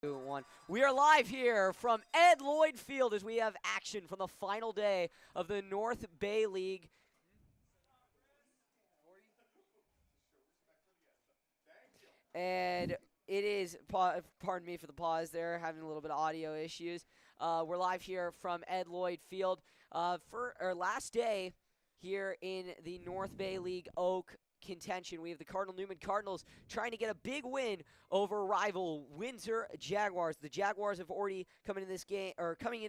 2, 1. We are live here from Ed Lloyd Field as we have action from the final day of the North Bay League. And it is, pardon me for the pause there, having a little bit of audio issues. We're live here from Ed Lloyd Field for our last day here in the North Bay League Oak contention. We have the Cardinal Newman Cardinals trying to get a big win over rival Windsor Jaguars. The Jaguars have already coming into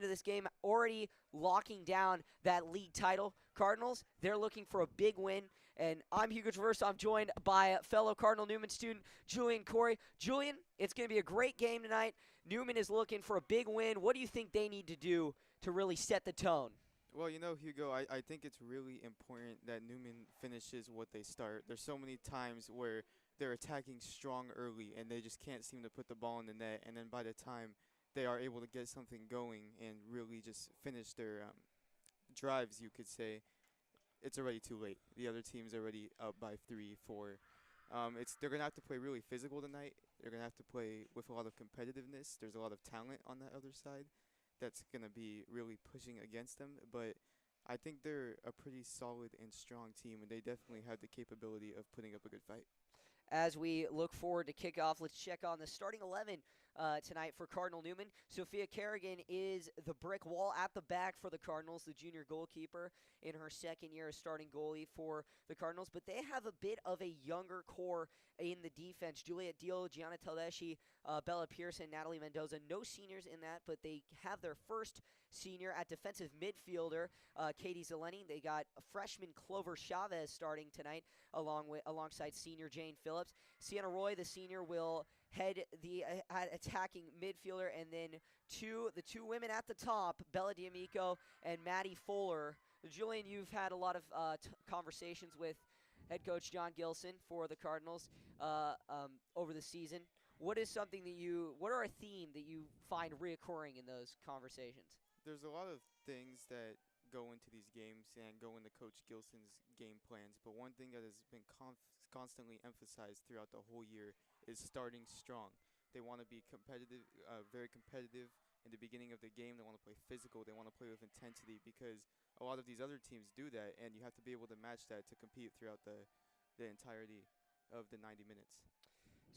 this game already locking down that league title. Cardinals, they're looking for a big win. And I'm Hugo. I'm joined by fellow Cardinal Newman student Julian Corey. Julian, it's going to be a great game tonight. Newman is looking for a big win. What do you think they need to do to really set the tone? Well, Hugo, I think it's really important that Newman finishes what they start. There's so many times where they're attacking strong early and they just can't seem to put the ball in the net. And then by the time they are able to get something going and really just finish their drives, you could say, it's already too late. The other team's already up by 3, 4. They're going to have to play really physical tonight. They're going to have to play with a lot of competitiveness. There's a lot of talent on that other side that's going to be really pushing against them. But I think they're a pretty solid and strong team, and they definitely have the capability of putting up a good fight. As we look forward to kickoff, let's check on the starting 11 tonight for Cardinal Newman. Sophia Kerrigan is the brick wall at the back for the Cardinals, the junior goalkeeper in her second year as starting goalie for the Cardinals. But they have a bit of a younger core in the defense. Juliet Deal, Gianna Tedeschi, Bella Pearson, Natalie Mendoza. No seniors in that, but they have their first senior at defensive midfielder, Katie Zeleny. They got a freshman Clover Chavez starting tonight alongside senior Jane Phillips. Sienna Roy, the senior, will head the attacking midfielder, and then the two women at the top, Bella D'Amico and Maddie Fuller. Julian, you've had a lot of conversations with head coach John Gilson for the Cardinals over the season. What are a theme that you find reoccurring in those conversations? There's a lot of things that go into these games and go into Coach Gilson's game plans, but one thing that has been constantly emphasized throughout the whole year is starting strong. They want to be competitive, very competitive in the beginning of the game. They want to play physical. They want to play with intensity because a lot of these other teams do that, and you have to be able to match that to compete throughout the entirety of the 90 minutes.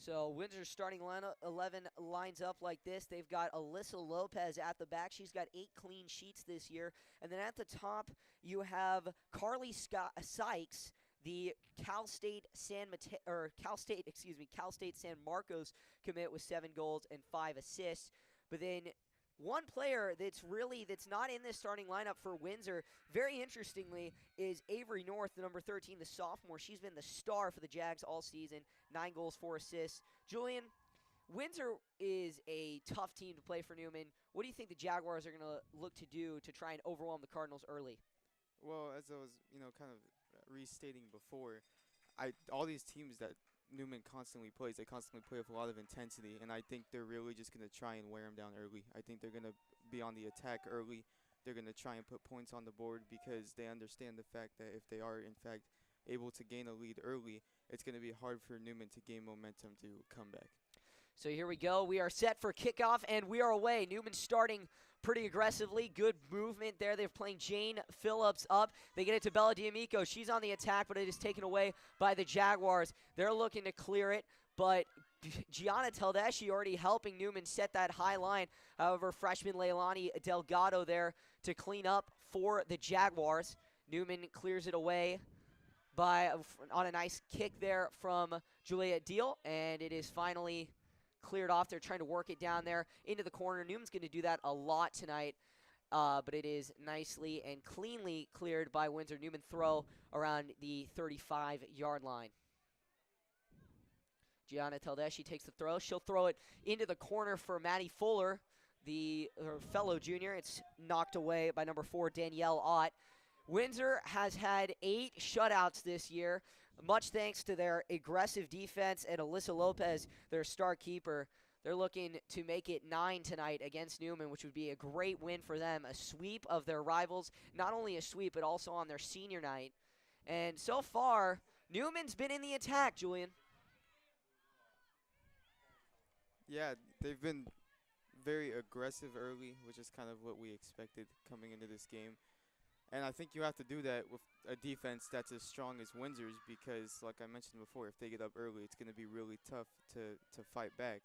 So Windsor's starting 11 lines up like this. They've got Alyssa Lopez at the back. She's got 8 clean sheets this year. And then at the top, you have Carly Sykes, the Cal State San Marcos commit with 7 goals and 5 assists. But then one player that's not in this starting lineup for Windsor, very interestingly, is Avery North, the number 13, the sophomore. She's been the star for the Jags all season, 9 goals, 4 assists. Julian, Windsor is a tough team to play for Newman. What do you think the Jaguars are going to look to do to try and overwhelm the Cardinals early? Well, as I was, kind of restating before, all these teams that Newman constantly plays, they constantly play with a lot of intensity, and I think they're really just going to try and wear them down early. I think they're going to be on the attack early. They're going to try and put points on the board because they understand the fact that if they are, in fact, able to gain a lead early, it's going to be hard for Newman to gain momentum to come back. So here we go. We are set for kickoff, and we are away. Newman starting pretty aggressively. Good movement there. They're playing Jane Phillips up. They get it to Bella D'Amico. She's on the attack, but it is taken away by the Jaguars. They're looking to clear it, but Gianna Tedeschi already helping Newman set that high line. However, freshman Leilani Delgado there to clean up for the Jaguars. Newman clears it away on a nice kick there from Juliet Deal, and it is finally cleared off. They're trying to work it down there into the corner. Newman's going to do that a lot tonight, but it is nicely and cleanly cleared by Windsor. Newman throw around the 35-yard line. Gianna Tedeschi takes the throw. She'll throw it into the corner for Maddie Fuller, her fellow junior. It's knocked away by number 4, Danielle Ott. Windsor has had 8 shutouts this year, much thanks to their aggressive defense and Alyssa Lopez, their star keeper. They're looking to make it 9 tonight against Newman, which would be a great win for them, a sweep of their rivals, not only a sweep, but also on their senior night. And so far, Newman's been in the attack, Julian. Yeah, they've been very aggressive early, which is kind of what we expected coming into this game. And I think you have to do that with a defense that's as strong as Windsor's because, like I mentioned before, if they get up early, it's going to be really tough to fight back.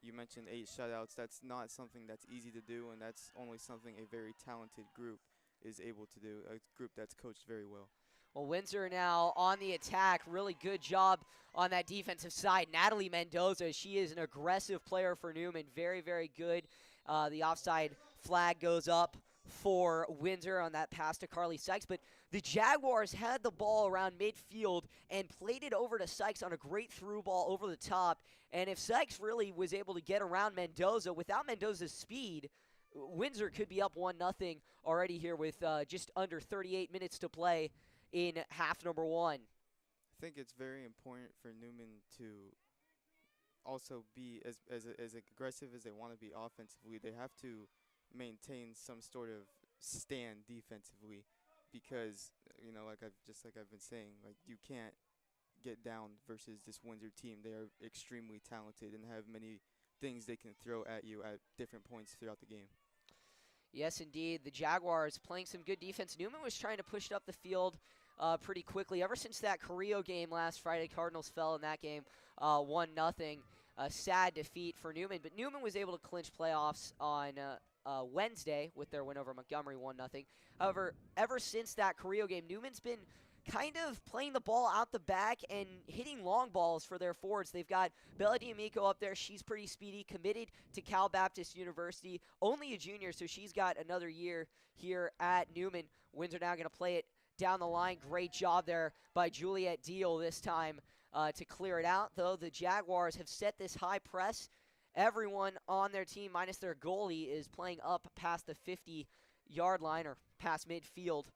You mentioned 8 shutouts. That's not something that's easy to do, and that's only something a very talented group is able to do, a group that's coached very well. Well, Windsor now on the attack. Really good job on that defensive side. Natalie Mendoza, she is an aggressive player for Newman. Very, very good. The offside flag goes up for Windsor on that pass to Carly Sykes. But the Jaguars had the ball around midfield and played it over to Sykes on a great through ball over the top. And if Sykes really was able to get around Mendoza, without Mendoza's speed, Windsor could be up 1-0 already here with just under 38 minutes to play in half number one. I think it's very important for Newman to also be as aggressive as they want to be offensively. They have to maintain some sort of stand defensively because like I've been saying, like you can't get down versus this Windsor team. They are extremely talented and have many things they can throw at you at different points throughout the game. Yes, indeed. The Jaguars playing some good defense. Newman was trying to push it up the field pretty quickly. Ever since that Carrillo game last Friday, Cardinals fell in that game 1-0. A sad defeat for Newman, but Newman was able to clinch playoffs on Wednesday with their win over Montgomery 1-0. However, ever since that Carrillo game, Newman's been kind of playing the ball out the back and hitting long balls for their forwards. They've got Bella D'Amico up there. She's pretty speedy, committed to Cal Baptist University. Only a junior, so she's got another year here at Newman. Windsor now going to play it down the line. Great job there by Juliet Deal this time to clear it out, though the Jaguars have set this high press. Everyone on their team, minus their goalie, is playing up past the 50-yard line or past midfield.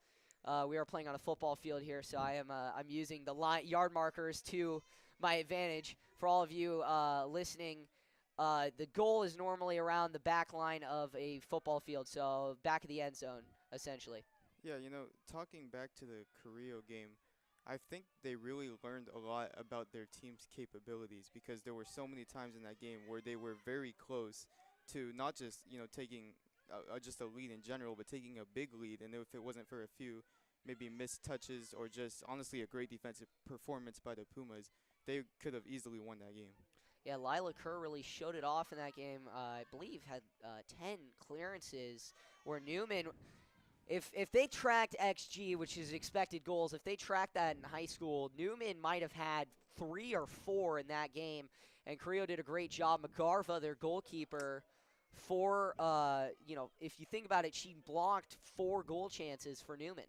We are playing on a football field here, so I'm using the yard markers to my advantage. For all of you listening, the goal is normally around the back line of a football field, so back of the end zone, essentially. Yeah, talking back to the Carrillo game, I think they really learned a lot about their team's capabilities because there were so many times in that game where they were very close to not just, taking just a lead in general, but taking a big lead. And if it wasn't for a few maybe missed touches or just honestly a great defensive performance by the Pumas, they could have easily won that game. Yeah, Lila Kerr really showed it off in that game. I believe had 10 clearances where Newman, if they tracked XG, which is expected goals, if they tracked that in high school, Newman might have had 3 or 4 in that game. And Carrillo did a great job. McGarva, their goalkeeper, if you think about it, she blocked 4 goal chances for Newman.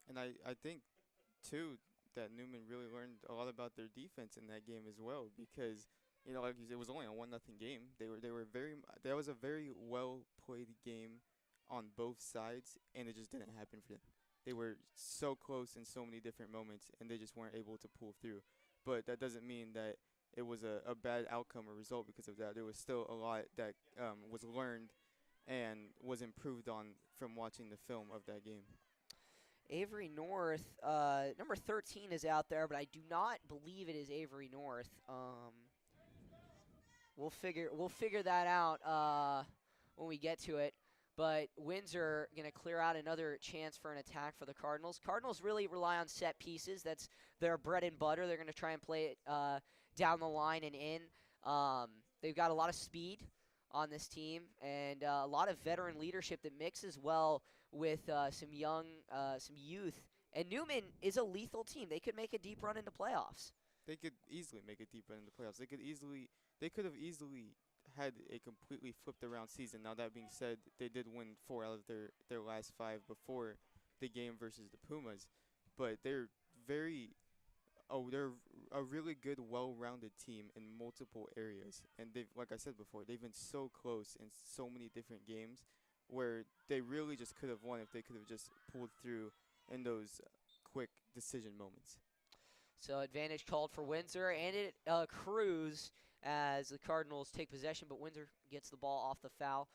And I think, too, that Newman really learned a lot about their defense in that game as well because, like you said, it was only a 1-0 game. That was a very well played game on both sides, and it just didn't happen for them. They were so close in so many different moments, and they just weren't able to pull through. But that doesn't mean that it was a bad outcome or result because of that. There was still a lot that was learned and was improved on from watching the film of that game. Avery North, number 13 is out there, but I do not believe it is Avery North. We'll figure that out when we get to it. But Windsor going to clear out another chance for an attack for the Cardinals. Cardinals really rely on set pieces. That's their bread and butter. They're going to try and play it down the line and in. They've got a lot of speed on this team and a lot of veteran leadership that mixes well with some youth. And Newman is a lethal team. They could make a deep run into playoffs. They could easily make a deep run into playoffs. They could have easily had a completely flipped around season. Now that being said, they did win 4 out of their last 5 before the game versus the Pumas, but they're a really good, well-rounded team in multiple areas. And they've, like I said before, they've been so close in so many different games where they really just could have won if they could have just pulled through in those quick decision moments. So advantage called for Windsor, and it accrues as the Cardinals take possession, but Windsor gets the ball off the foul.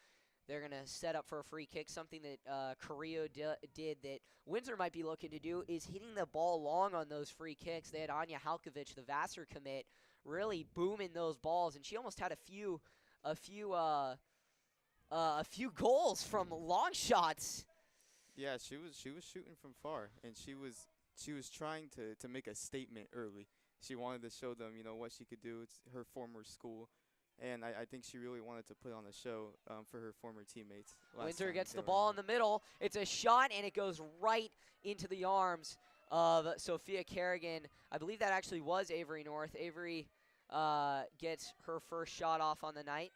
They're going to set up for a free kick. Something that Carrillo did that Windsor might be looking to do is hitting the ball long on those free kicks. They had Anya Halkovich, the Vassar commit, really booming those balls, and she almost had a few a few goals from long shots. Yeah, she was shooting from far, and she was trying to make a statement early. She wanted to show them, what she could do. It's her former school, and I think she really wanted to put on a show for her former teammates last Windsor time gets they the were in ball in there. the middle. It's a shot, and it goes right into the arms of Sophia Kerrigan. I believe that actually was Avery North. Avery gets her first shot off on the night,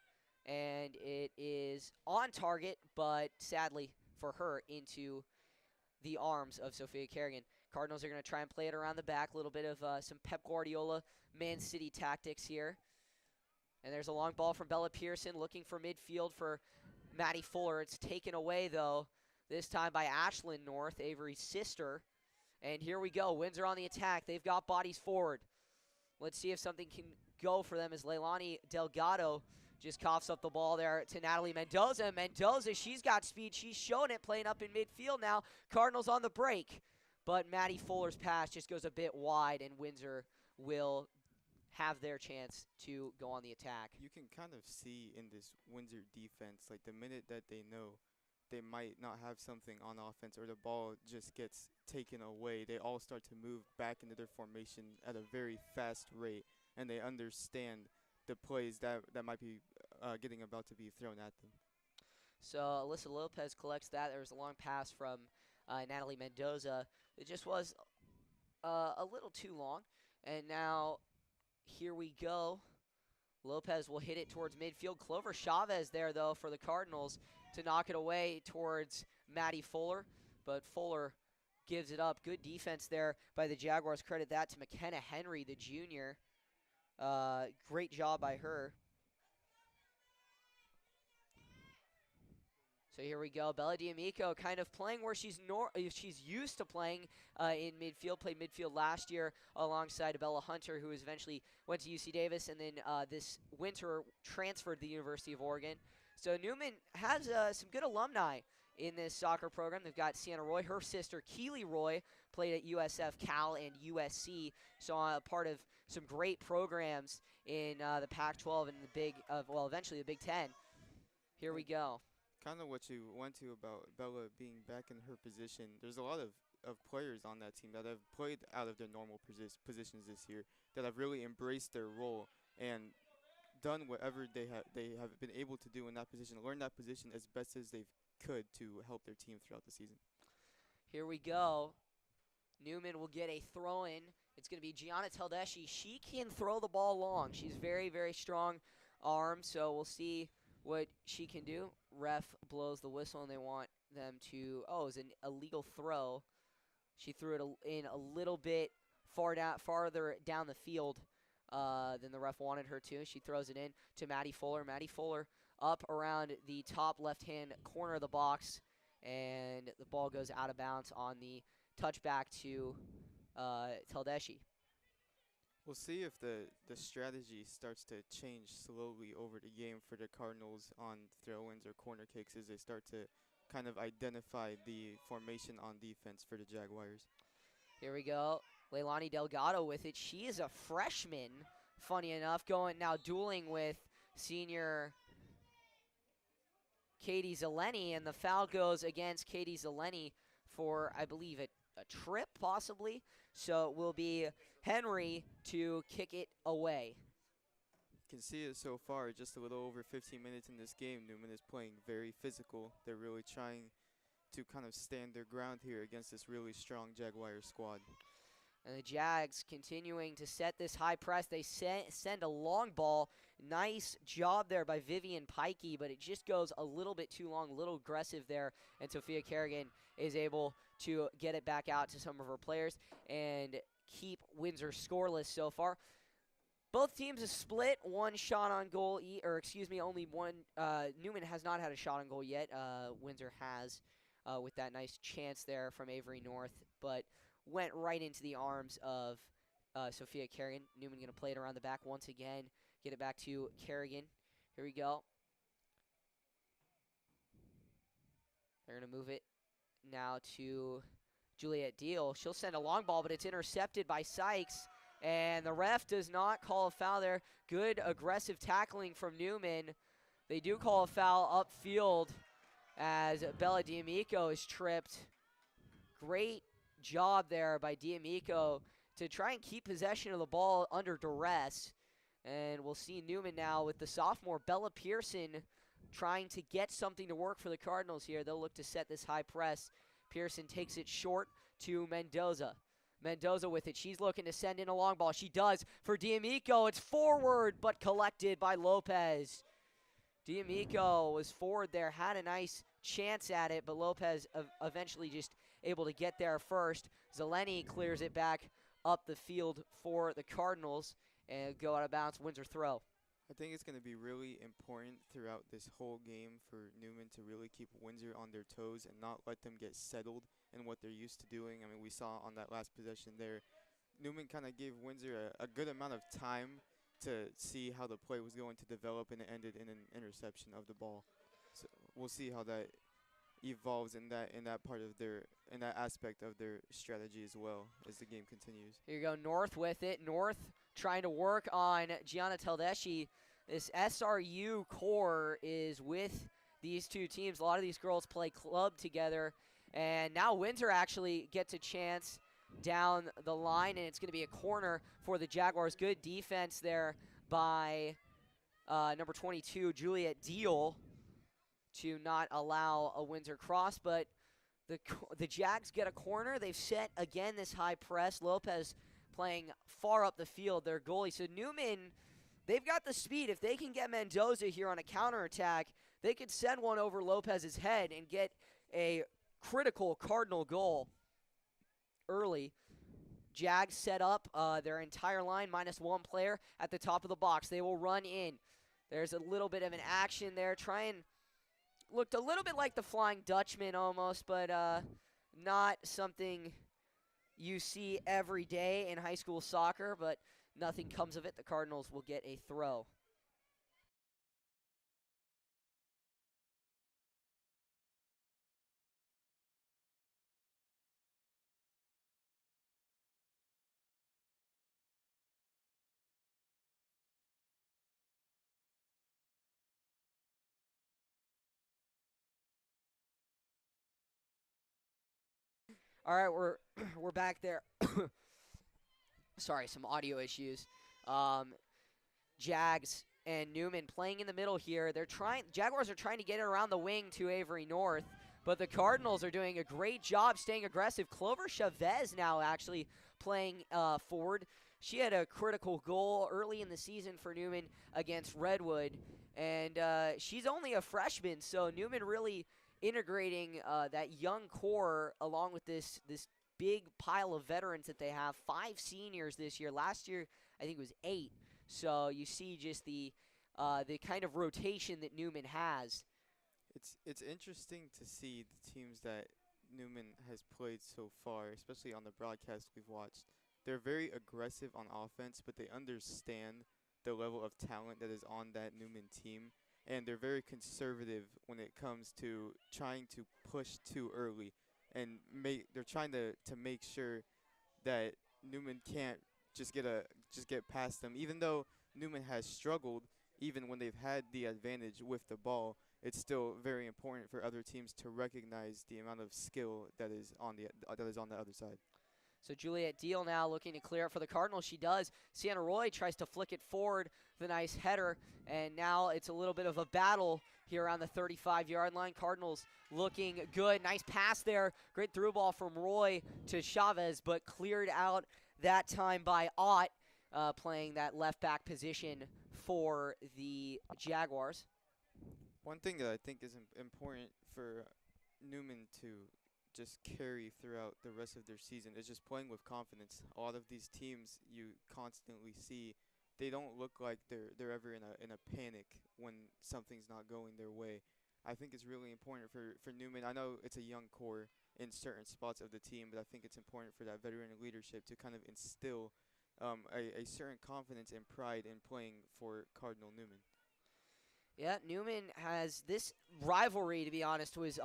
and it is on target, but sadly for her, into the arms of Sophia Kerrigan. Cardinals are going to try and play it around the back. A little bit of some Pep Guardiola Man City tactics here. And there's a long ball from Bella Pearson looking for midfield for Maddie Fuller. It's taken away, though, this time by Ashlyn North, Avery's sister. And here we go. Windsor on the attack. They've got bodies forward. Let's see if something can go for them as Leilani Delgado just coughs up the ball there to Natalie Mendoza. Mendoza, she's got speed. She's showing it, playing up in midfield now. Cardinals on the break. But Maddie Fuller's pass just goes a bit wide, and Windsor will have their chance to go on the attack. You can kind of see in this Windsor defense, like the minute that they know they might not have something on offense or the ball just gets taken away, they all start to move back into their formation at a very fast rate, and they understand the plays that might be getting about to be thrown at them. So Alyssa Lopez collects that. There was a long pass from Natalie Mendoza. It just was a little too long. And now here we go. Lopez will hit it towards midfield. Clover Chavez there, though, for the Cardinals to knock it away towards Maddie Fuller. But Fuller gives it up. Good defense there by the Jaguars. Credit that to McKenna Henry, the junior. Great job by her. So here we go. Bella D'Amico kind of playing where she's used to playing in midfield. Played midfield last year alongside Bella Hunter, who eventually went to UC Davis, and then this winter transferred to the University of Oregon. So Newman has some good alumni in this soccer program. They've got Sienna Roy. Her sister, Keely Roy, played at USF, Cal, and USC. So part of some great programs in the Pac-12 and eventually the Big Ten. Here we go. Kind of what you went to about Bella being back in her position. There's a lot of players on that team that have played out of their normal positions this year, that have really embraced their role and done whatever they have been able to do in that position, learn that position as best as they could to help their team throughout the season. Here we go. Newman will get a throw-in. It's going to be Gianna Teldeshi. She can throw the ball long. She's very, very strong arm, so we'll see what she can do. Ref blows the whistle, and they want them to, it was an illegal throw. She threw it in a little bit farther down the field than the ref wanted her to. She throws it in to Maddie Fuller. Maddie Fuller up around the top left-hand corner of the box, and the ball goes out of bounds on the touchback to Teldeshi. We'll see if the strategy starts to change slowly over the game for the Cardinals on throw-ins or corner kicks as they start to kind of identify the formation on defense for the Jaguars. Here we go. Leilani Delgado with it. She is a freshman, funny enough, dueling with senior Katie Zeleny, and the foul goes against Katie Zeleny for, I believe, a trip, possibly. So it will be Henry to kick it away. You can see it so far, just a little over 15 minutes in this game. Newman is playing very physical. They're really trying to kind of stand their ground here against this really strong Jaguar squad. And the Jags continuing to set this high press. They send a long ball. Nice job there by Vivian Pikey, but it just goes a little bit too long, a little aggressive there. And Sophia Kerrigan is able to get it back out to some of her players and keep Windsor scoreless so far. Both teams have split one shot on goal, only one. Newman has not had a shot on goal yet. Windsor has with that nice chance there from Avery North, but went right into the arms of Sophia Kerrigan. Newman going to play it around the back once again. Get it back to Kerrigan. Here we go. They're going to move it now to Juliet Deal. She'll send a long ball, but it's intercepted by Sykes. And the ref does not call a foul there. Good aggressive tackling from Newman. They do call a foul upfield as Bella D'Amico is tripped. Great job there by D'Amico to try and keep possession of the ball under duress. And we'll see Newman now with the sophomore Bella Pearson trying to get something to work for the Cardinals here. They'll look to set this high press. Pearson takes it short to Mendoza. Mendoza with it. She's looking to send in a long ball. She does for D'Amico. It's forward, but collected by Lopez. D'Amico was forward there, had a nice chance at it, but Lopez eventually just able to get there first. Zeleny clears it back up the field for the Cardinals and go out of bounds. Windsor throw. I think it's going to be really important throughout this whole game for Newman to really keep Windsor on their toes and not let them get settled in what they're used to doing. I mean, we saw on that last possession there, Newman kind of gave Windsor a good amount of time to see how the play was going to develop, and it ended in an interception of the ball. So we'll see how that evolves in that part of in that aspect of their strategy as well as the game continues. Here you go, North with it. North trying to work on Gianna Taldeschi. This SRU core is with these two teams. A lot of these girls play club together. And now Windsor actually gets a chance down the line, and it's going to be a corner for the Jaguars. Good defense there by number 22, Juliet Deal, to not allow a Windsor cross. But the Jags get a corner. They've set, again, this high press. Lopez playing far up the field, their goalie. So Newman, they've got the speed. If they can get Mendoza here on a counterattack, they could send one over Lopez's head and get a critical Cardinal goal early. Jags set up their entire line, minus one player at the top of the box. They will run in. There's a little bit of an action there. Looked a little bit like the Flying Dutchman almost, but not something you see every day in high school soccer, but nothing comes of it. The Cardinals will get a throw. All right, we're back there. Sorry, some audio issues. Jags and Newman playing in the middle here. Jaguars are trying to get it around the wing to Avery North, but the Cardinals are doing a great job staying aggressive. Clover Chavez now actually playing forward. She had a critical goal early in the season for Newman against Redwood, and she's only a freshman, so Newman really integrating that young core along with this big pile of veterans that they have. 5 seniors this year. Last year, I think it was 8. So you see just the kind of rotation that Newman has. It's interesting to see the teams that Newman has played so far, especially on the broadcast we've watched. They're very aggressive on offense, but they understand the level of talent that is on that Newman team. And they're very conservative when it comes to trying to push too early, and they're trying to make sure that Newman can't just get past them. Even though Newman has struggled, even when they've had the advantage with the ball, it's still very important for other teams to recognize the amount of skill that is on the other side. So Juliet Deal now looking to clear it for the Cardinals. She does. Sienna Roy tries to flick it forward. The nice header. And now it's a little bit of a battle here around the 35-yard line. Cardinals looking good. Nice pass there. Great through ball from Roy to Chavez, but cleared out that time by Ott, playing that left back position for the Jaguars. One thing that I think is important for Newman to just carry throughout the rest of their season is just playing with confidence. A lot of these teams you constantly see, they don't look like they're ever in a panic when something's not going their way. I think it's really important for Newman. I know it's a young core in certain spots of the team, but I think it's important for that veteran leadership to kind of instill a certain confidence and pride in playing for Cardinal Newman. Yeah, Newman has this rivalry, to be honest, was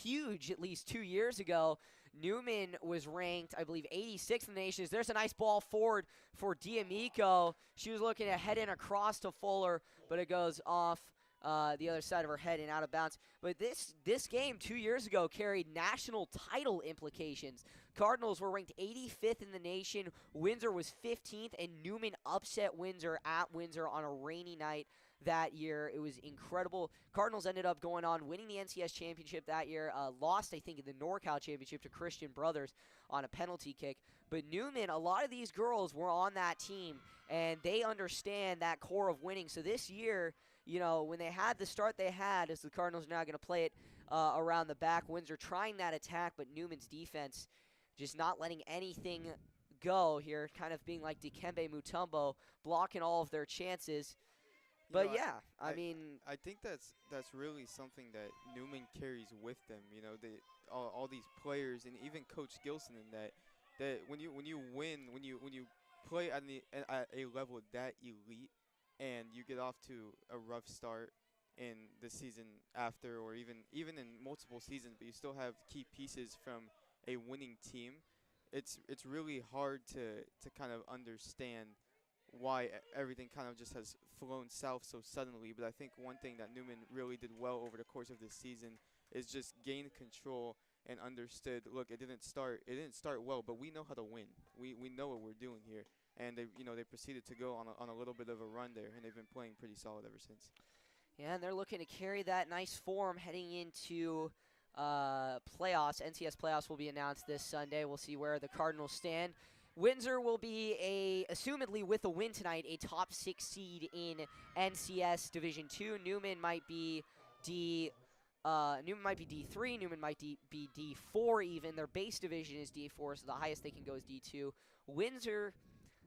huge at least 2 years ago. Newman was ranked, I believe, 86th in the nation. There's a nice ball forward for D'Amico. She was looking to head in across to Fuller, but it goes off the other side of her head and out of bounds. But this game 2 years ago carried national title implications. Cardinals were ranked 85th in the nation. Windsor was 15th, and Newman upset Windsor at Windsor on a rainy night that year. It was incredible. Cardinals ended up going on winning the NCS championship that year. Lost, I think, in the NorCal championship to Christian Brothers on a penalty kick. But Newman, a lot of these girls were on that team, and they understand that core of winning. So this year, when they had the start they had, as the Cardinals are now going to play it around the back, Windsor trying that attack, but Newman's defense just not letting anything go here, kind of being like Dikembe Mutombo, blocking all of their chances. But I mean, I think that's really something that Newman carries with them. They all these players and even Coach Gilson in that when you win, when you play at a level that elite, and you get off to a rough start in the season after, or even in multiple seasons, but you still have key pieces from a winning team. It's really hard to kind of understand why everything kind of just has flown south so suddenly. But I think one thing that Newman really did well over the course of this season is just gain control and understood, look, it didn't start well, but we know how to win. We know what we're doing here. And they proceeded to go on a little bit of a run there, and they've been playing pretty solid ever since. Yeah, and they're looking to carry that nice form heading into playoffs. NCS playoffs will be announced this Sunday. We'll see where the Cardinals stand. Windsor will be assumedly with a win tonight, a top 6 seed in NCS Division 2. Newman might be D3. Newman might be D4 even. Their base division is D4, so the highest they can go is D2. Windsor,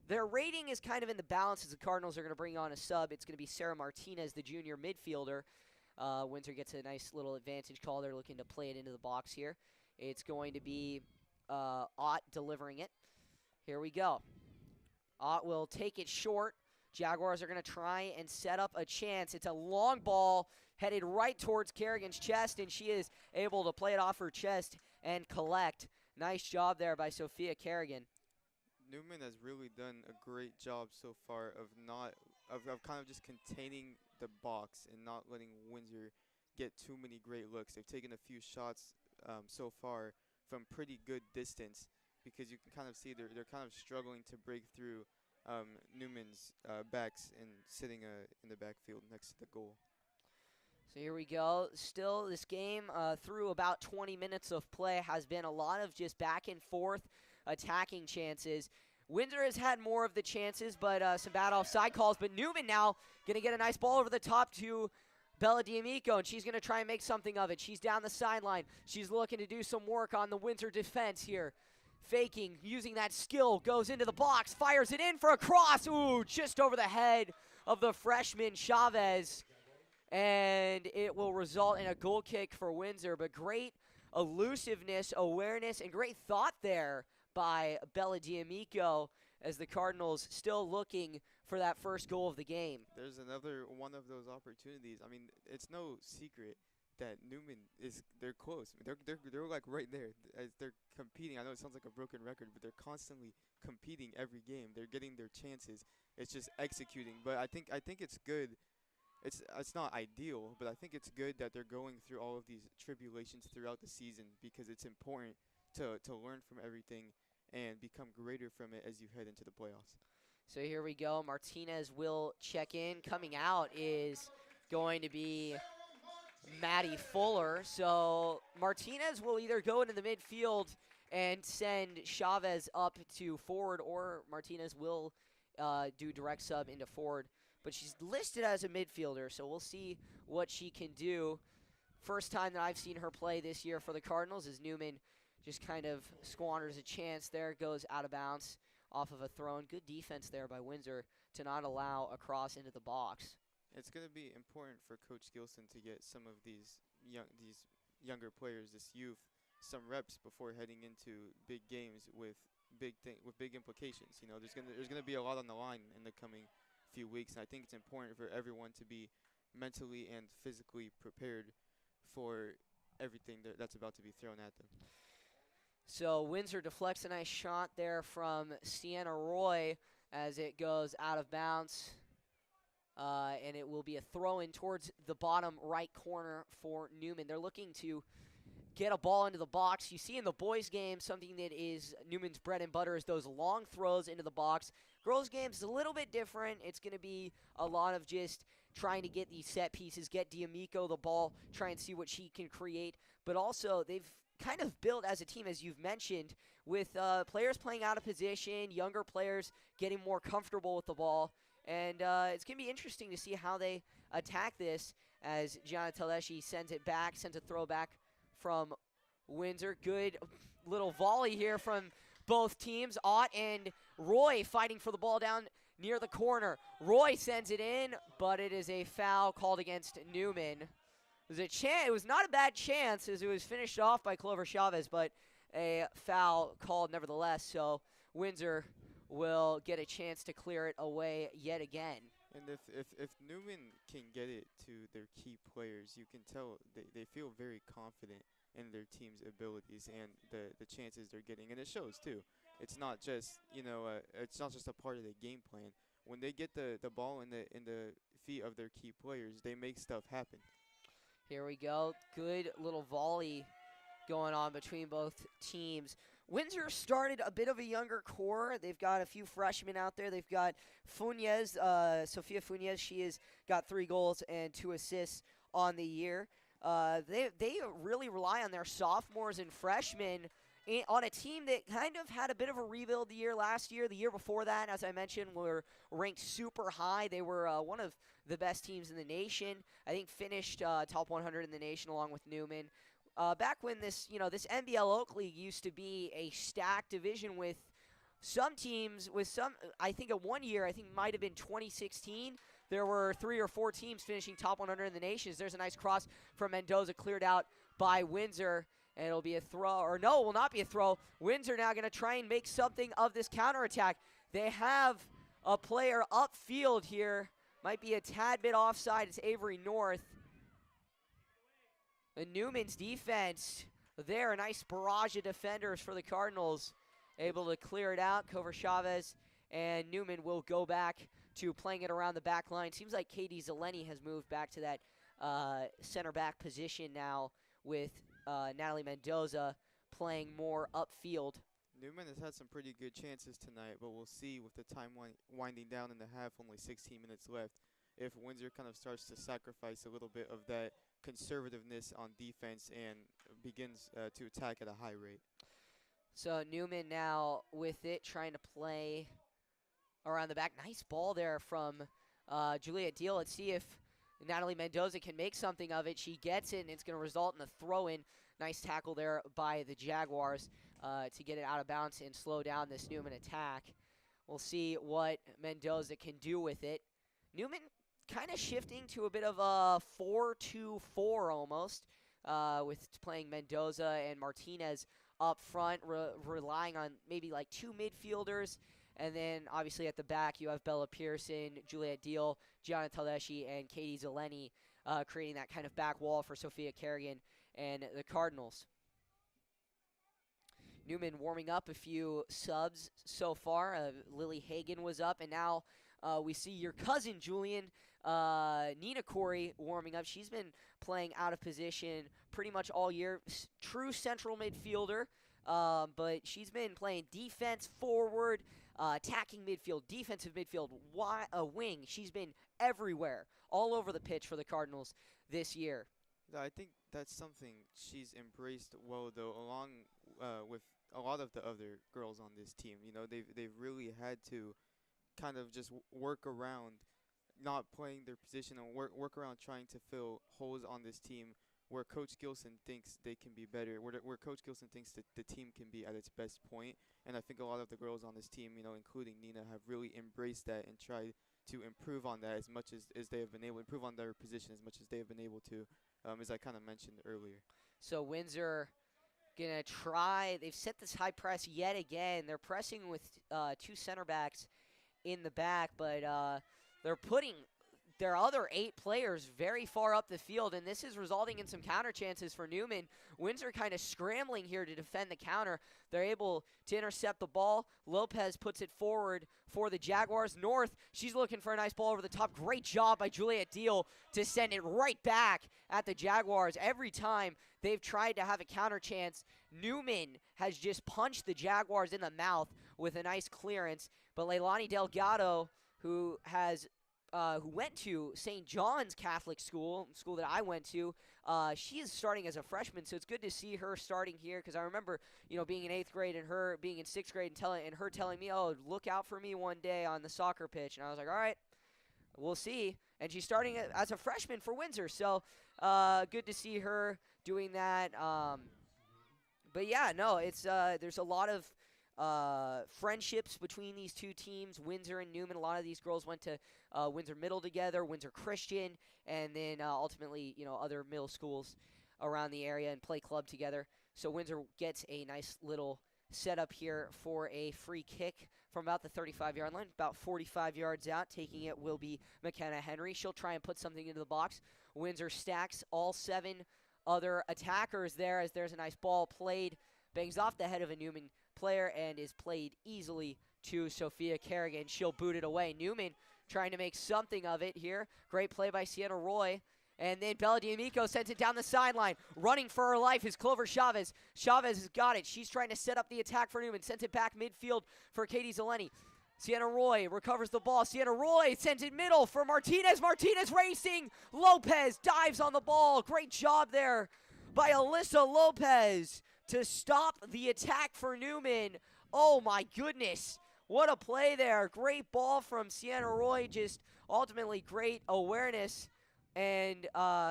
their rating is kind of in the balance as the Cardinals are going to bring on a sub. It's going to be Sarah Martinez, the junior midfielder. Windsor gets a nice little advantage call. They're looking to play it into the box here. It's going to be Ott delivering it. Here we go. Ott will take it short. Jaguars are going to try and set up a chance. It's a long ball headed right towards Kerrigan's chest, and she is able to play it off her chest and collect. Nice job there by Sophia Kerrigan. Newman has really done a great job so far of kind of just containing the box and not letting Windsor get too many great looks. They've taken a few shots so far from pretty good distance, because you can kind of see they're kind of struggling to break through Newman's backs and sitting in the backfield next to the goal. So here we go. Still, this game through about 20 minutes of play has been a lot of just back and forth attacking chances. Windsor has had more of the chances, but some bad offside calls. But Newman now going to get a nice ball over the top to Bella D'Amico, and she's going to try and make something of it. She's down the sideline. She's looking to do some work on the Windsor defense here. Faking, using that skill, goes into the box, fires it in for a cross. Ooh, just over the head of the freshman Chavez. And it will result in a goal kick for Windsor. But great elusiveness, awareness, and great thought there by Bella D'Amico as the Cardinals still looking for that first goal of the game. There's another one of those opportunities. I mean, it's no secret that Newman they're close. They're like right there as they're competing. I know it sounds like a broken record, but they're constantly competing every game. They're getting their chances. It's just executing. But I think it's good. It's not ideal, but I think it's good that they're going through all of these tribulations throughout the season, because it's important to learn from everything and become greater from it as you head into the playoffs. So here we go. Martinez will check in. Coming out is going to be Maddie Fuller. So Martinez will either go into the midfield and send Chavez up to forward, or Martinez will do direct sub into forward. But she's listed as a midfielder, so we'll see what she can do. First time that I've seen her play this year for the Cardinals is Newman just kind of squanders a chance there, goes out of bounds off of a throw. Good defense there by Windsor to not allow a cross into the box. It's going to be important for Coach Gilson to get some of these younger players, this youth, some reps before heading into big games with big implications. There's gonna be a lot on the line in the coming few weeks, and I think it's important for everyone to be mentally and physically prepared for everything that's about to be thrown at them. So Windsor deflects a nice shot there from Sienna Roy as it goes out of bounds. and it will be a throw in towards the bottom right corner for Newman. They're looking to get a ball into the box. You see in the boys' game, something that is Newman's bread and butter is those long throws into the box. Girls' games is a little bit different. It's going to be a lot of just trying to get these set pieces, get D'Amico the ball, try and see what she can create. But also, they've kind of built as a team, as you've mentioned, with players playing out of position, younger players getting more comfortable with the ball. And it's going to be interesting to see how they attack this as Gianna Taleshi sends it back, sends a throw back from Windsor. Good little volley here from both teams. Ott and Roy fighting for the ball down near the corner. Roy sends it in, but it is a foul called against Newman. It was not a bad chance as it was finished off by Clover Chavez, but a foul called nevertheless. So Windsor will get a chance to clear it away yet again. And if Newman can get it to their key players, you can tell they feel very confident in their team's abilities and the chances they're getting, and it shows too. It's not just it's not just a part of the game plan. When they get the ball in the feet of their key players, they make stuff happen. Here we go. Good little volley going on between both teams. Windsor started a bit of a younger core. They've got a few freshmen out there. They've got Funes, Sofia Funes. She has got 3 goals and 2 assists on the year. They really rely on their sophomores and freshmen on a team that kind of had a bit of a rebuild the year last year. The year before that, as I mentioned, were ranked super high. They were one of the best teams in the nation. I think finished top 100 in the nation along with Newman. Back when this NBL Oak League used to be a stacked division with some teams, I think at one year, I think might have been 2016, there were 3 or 4 teams finishing top 100 in the nation. There's a nice cross from Mendoza cleared out by Windsor, and it'll be a throw, or no, it will not be a throw. Windsor now going to try and make something of this counterattack. They have a player upfield here, might be a tad bit offside. It's Avery North. And Newman's defense there, a nice barrage of defenders for the Cardinals, able to clear it out. Cover Chavez and Newman will go back to playing it around the back line. Seems like Katie Zeleny has moved back to that center back position now with Natalie Mendoza playing more upfield. Newman has had some pretty good chances tonight, but we'll see with the time winding down in the half, only 16 minutes left, if Windsor kind of starts to sacrifice a little bit of that conservativeness on defense and begins to attack at a high rate. So Newman now with it, trying to play around the back. Nice ball there from Juliet Deal. Let's see if Natalie Mendoza can make something of it. She gets it, and it's going to result in a throw-in. Nice tackle there by the Jaguars to get it out of bounds and slow down this Newman attack. We'll see what Mendoza can do with it. Newman kind of shifting to a bit of a 4-2-4 almost, with playing Mendoza and Martinez up front, relying on maybe like 2 midfielders. And then, obviously, at the back, you have Bella Pearson, Juliet Deal, Gianna Taleshi, and Katie Zeleny creating that kind of back wall for Sophia Kerrigan and the Cardinals. Newman warming up a few subs so far. Lily Hagan was up, and now we see your cousin, Julian, Nina Corey, warming up. She's been playing out of position pretty much all year. True central midfielder, but she's been playing defense, forward, attacking midfield, defensive midfield, wing. She's been everywhere, all over the pitch for the Cardinals this year. I think that's something she's embraced well, though, along with a lot of the other girls on this team. You know, they've really had to kind of just work around not playing their position and work around trying to fill holes on this team where Coach Gilson thinks they can be better, where Coach Gilson thinks that the team can be at its best point. And I think a lot of the girls on this team, you know, including Nina, have really embraced that and tried to improve on that as much as they have been able to, improve on their position as much as they have been able to, as I kind of mentioned earlier. So Windsor going to try, they've set this high press yet again. They're pressing with 2 center backs in the back, but they're putting their other 8 players very far up the field, and this is resulting in some counter chances for Newman. Windsor kind of scrambling here to defend the counter. They're able to intercept the ball. Lopez puts it forward for the Jaguars. North, she's looking for a nice ball over the top. Great job by Juliet Deal to send it right back at the Jaguars. Every time they've tried to have a counter chance, Newman has just punched the Jaguars in the mouth with a nice clearance. But Leilani Delgado, who went to St. John's Catholic school that I went to. She is starting as a freshman, so it's good to see her starting here because I remember, being in 8th grade and her being in 6th grade and her telling me, oh, look out for me one day on the soccer pitch. And I was like, all right, we'll see. And she's starting as a freshman for Windsor, so good to see her doing that. But yeah, no, it's there's a lot of friendships between these two teams, Windsor and Newman. A lot of these girls went to Windsor Middle together, Windsor Christian, and then ultimately, other middle schools around the area and play club together. So Windsor gets a nice little setup here for a free kick from about the 35-yard line, about 45 yards out. Taking it will be McKenna Henry. She'll try and put something into the box. Windsor stacks all 7 other attackers there as there's a nice ball played, bangs off the head of a Newman player and is played easily to Sophia Kerrigan. She'll boot it away. Newman trying to make something of it here. Great play by Sienna Roy. And then Bella D'Amico sends it down the sideline. Running for her life is Clover Chavez. Chavez has got it. She's trying to set up the attack for Newman. Sends it back midfield for Katie Zeleny. Sienna Roy recovers the ball. Sienna Roy sends it middle for Martinez. Martinez racing. Lopez dives on the ball. Great job there by Alyssa Lopez to stop the attack for Newman. Oh my goodness. What a play there. Great ball from Sienna Roy. Just ultimately great awareness and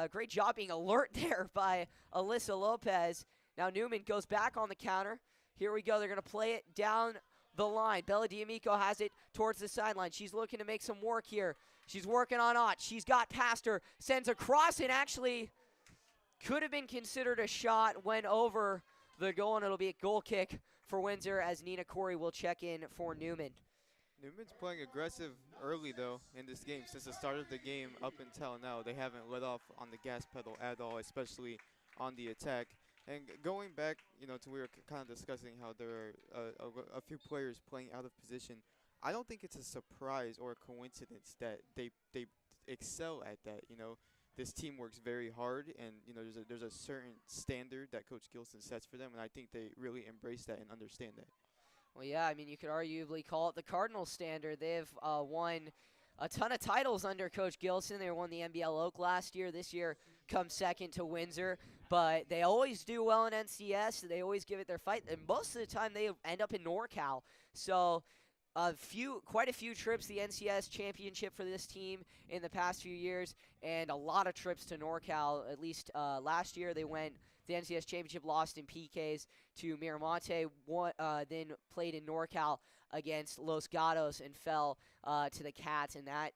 great job being alert there by Alyssa Lopez. Now Newman goes back on the counter. Here we go. They're going to play it down the line. Bella D'Amico has it towards the sideline. She's looking to make some work here. She's working on Ott. She's got past her. Sends a cross and actually could have been considered a shot. Went over the goal, and it'll be a goal kick for Windsor as Nina Corey will check in for Newman. Newman's playing aggressive early, though, in this game. Since the start of the game up until now, they haven't let off on the gas pedal at all, especially on the attack. And going back, to we were kind of discussing how there are a few players playing out of position. I don't think it's a surprise or a coincidence that they excel at that. This team works very hard, and there's a certain standard that Coach Gilson sets for them, and I think they really embrace that and understand that. Well, yeah, I mean, you could arguably call it the Cardinal standard. They've won a ton of titles under Coach Gilson. They won the NBL Oak last year. This year comes second to Windsor. But they always do well in NCS. They always give it their fight. And most of the time they end up in NorCal. So quite a few trips the NCS championship for this team in the past few years. And a lot of trips to NorCal. At least last year they went the NCS championship, lost in PKs to Miramonte. Then played in NorCal against Los Gatos and fell to the Cats in that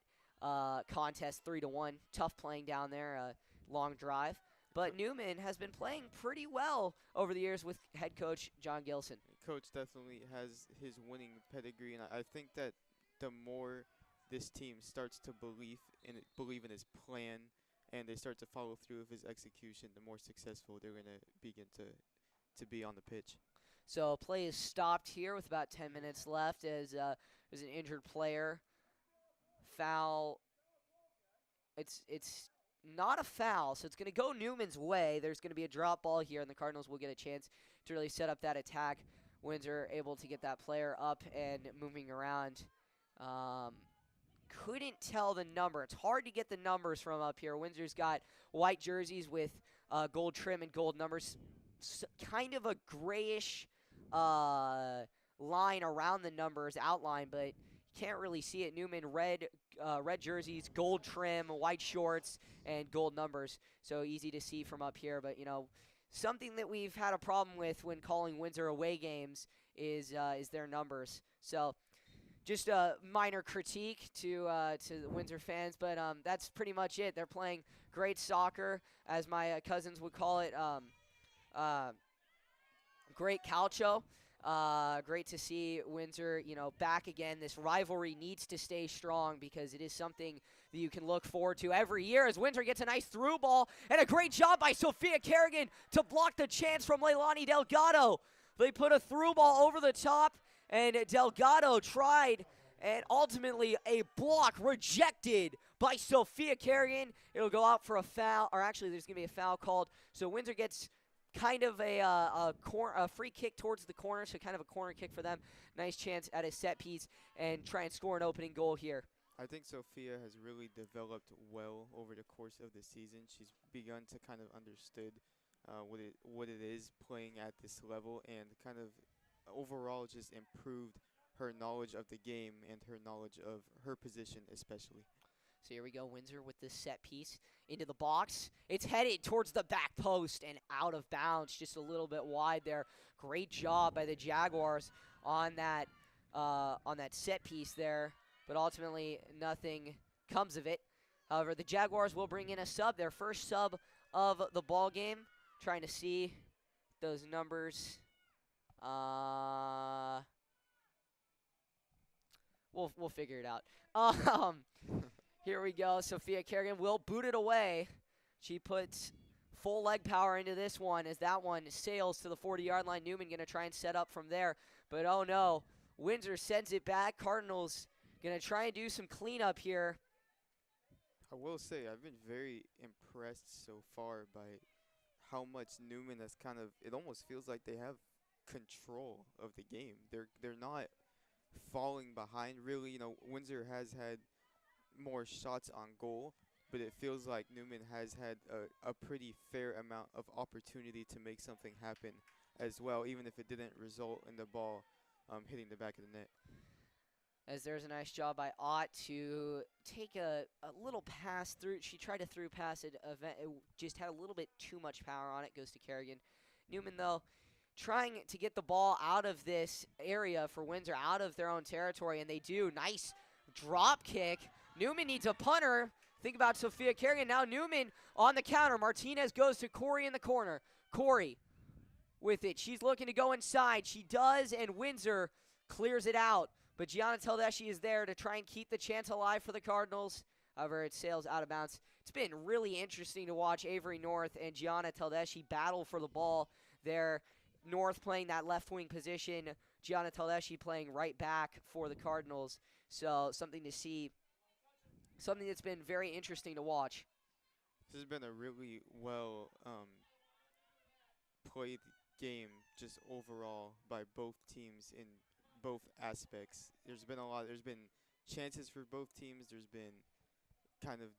contest 3-1. Tough playing down there. Long drive. But Newman has been playing pretty well over the years with head coach John Gilson. Coach definitely has his winning pedigree, and I think that the more this team starts to believe in his plan, and they start to follow through with his execution, the more successful they're going to begin to be on the pitch. So play is stopped here with about 10 minutes left as there's an injured player. Foul. It's not a foul, so it's going to go Newman's way. There's going to be a drop ball here, and the Cardinals will get a chance to really set up that attack. Windsor able to get that player up and moving around. Couldn't tell the number. It's hard to get the numbers from up here. Windsor's got white jerseys with gold trim and gold numbers. Kind of a grayish line around the numbers outline, but you can't really see it. Newman, red jerseys, gold trim, white shorts, and gold numbers. So easy to see from up here. But, something that we've had a problem with when calling Windsor away games is their numbers. So just a minor critique to the Windsor fans, but that's pretty much it. They're playing great soccer, as my cousins would call it, great calcio. Great to see Windsor, back again. This rivalry needs to stay strong because it is something that you can look forward to every year as Windsor gets a nice through ball and a great job by Sophia Kerrigan to block the chance from Leilani Delgado. They put a through ball over the top, and Delgado tried, and ultimately a block rejected by Sophia Kerrigan. It'll go out for a foul, or actually there's going to be a foul called. So Windsor gets kind of a free kick towards the corner, so kind of a corner kick for them. Nice chance at a set piece and try and score an opening goal here. I think Sophia has really developed well over the course of the season. She's begun to kind of understood what it is playing at this level, and kind of overall just improved her knowledge of the game and her knowledge of her position especially. So here we go, Windsor with this set piece into the box. It's headed towards the back post and out of bounds, just a little bit wide there. Great job by the Jaguars on that set piece there, but ultimately nothing comes of it. However, the Jaguars will bring in a sub, their first sub of the ball game. Trying to see those numbers. We'll figure it out. Here we go. Sophia Kerrigan will boot it away. She puts full leg power into this one as that one sails to the 40-yard line. Newman going to try and set up from there. But oh no, Windsor sends it back. Cardinals going to try and do some cleanup here. I will say I've been very impressed so far by how much Newman has it almost feels like they have control of the game. They're not falling behind really. Windsor has had more shots on goal, but it feels like Newman has had a pretty fair amount of opportunity to make something happen as well, even if it didn't result in the ball hitting the back of the net. As there's a nice job by Ott to take a little pass through. She tried to through pass it just had a little bit too much power on it. Goes to Kerrigan. Newman, though, trying to get the ball out of this area for Windsor, out of their own territory, and they do. Nice drop kick. Newman needs a punter. Think about Sophia Kerrigan. Now Newman on the counter. Martinez goes to Corey in the corner. Corey with it. She's looking to go inside. She does, and Windsor clears it out. But Gianna Teldeshi is there to try and keep the chance alive for the Cardinals. However, it sails out of bounds. It's been really interesting to watch Avery North and Gianna Teldeshi battle for the ball there. North playing that left wing position. Gianna Teldeshi playing right back for the Cardinals. So something to see. Something that's been very interesting to watch. This has been a really well played game just overall by both teams in both aspects. There's been chances for both teams. There's been kind of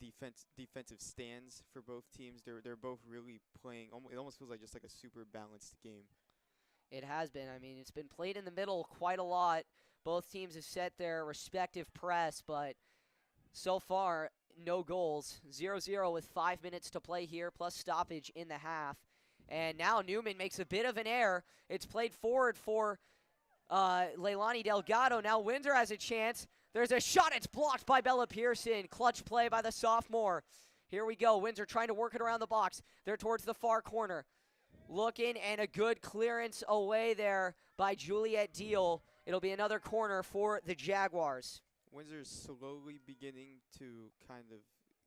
defensive stands for both teams. They're both really playing. It almost feels like just like a super balanced game. It has been. I mean, it's been played in the middle quite a lot. Both teams have set their respective press, but so far, no goals. 0-0 with 5 minutes to play here, plus stoppage in the half. And now Newman makes a bit of an error. It's played forward for Leilani Delgado. Now Windsor has a chance. There's a shot. It's blocked by Bella Pearson. Clutch play by the sophomore. Here we go. Windsor trying to work it around the box. They're towards the far corner. Looking, and a good clearance away there by Juliet Deal. It'll be another corner for the Jaguars. Windsor's slowly beginning to kind of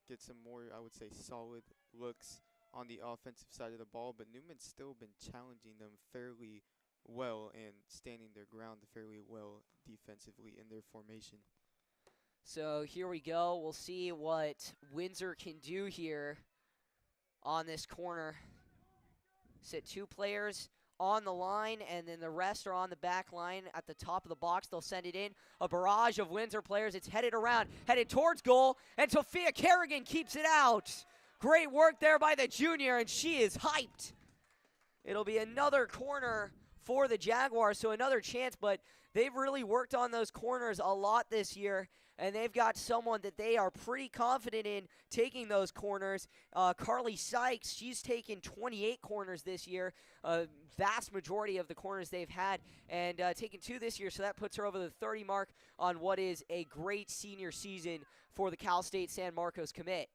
get some more, I would say, solid looks on the offensive side of the ball, but Newman's still been challenging them fairly well and standing their ground fairly well defensively in their formation. So here we go. We'll see what Windsor can do here on this corner. Sit two players on the line, and then the rest are on the back line at the top of the box. They'll send it in. A barrage of Windsor players. It's headed around, headed towards goal, and Sophia Kerrigan keeps it out. Great work there by the junior, and she is hyped. It'll be another corner for the Jaguars, so another chance, but they've really worked on those corners a lot this year, and they've got someone that they are pretty confident in taking those corners. Carly Sykes, she's taken 28 corners this year, a vast majority of the corners they've had, and taken 2 this year, so that puts her over the 30 mark on what is a great senior season for the Cal State San Marcos commit.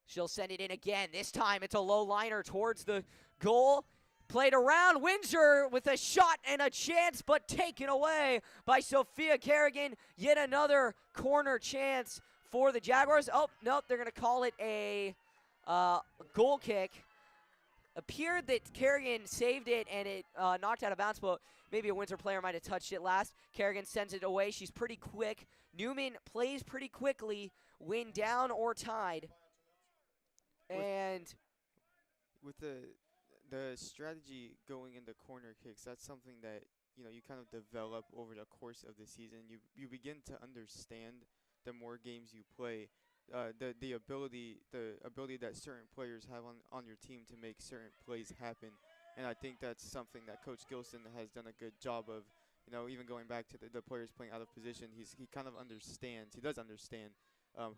She'll send it in again. This time it's a low liner towards the goal. Played around. Windsor with a shot and a chance, but taken away by Sophia Kerrigan. Yet another corner chance for the Jaguars. Oh, nope, they're going to call it a goal kick. Appeared that Kerrigan saved it and it knocked out of bounds, but maybe a Windsor player might have touched it last. Kerrigan sends it away. She's pretty quick. Newman plays pretty quickly, win down or tied. And with the strategy going into corner kicks, that's something that you kind of develop over the course of the season. You begin to understand the more games you play, the ability that certain players have on your team to make certain plays happen. And I think that's something that Coach Gilson has done a good job of. Even going back to the players playing out of position, he kind of understands. He does understand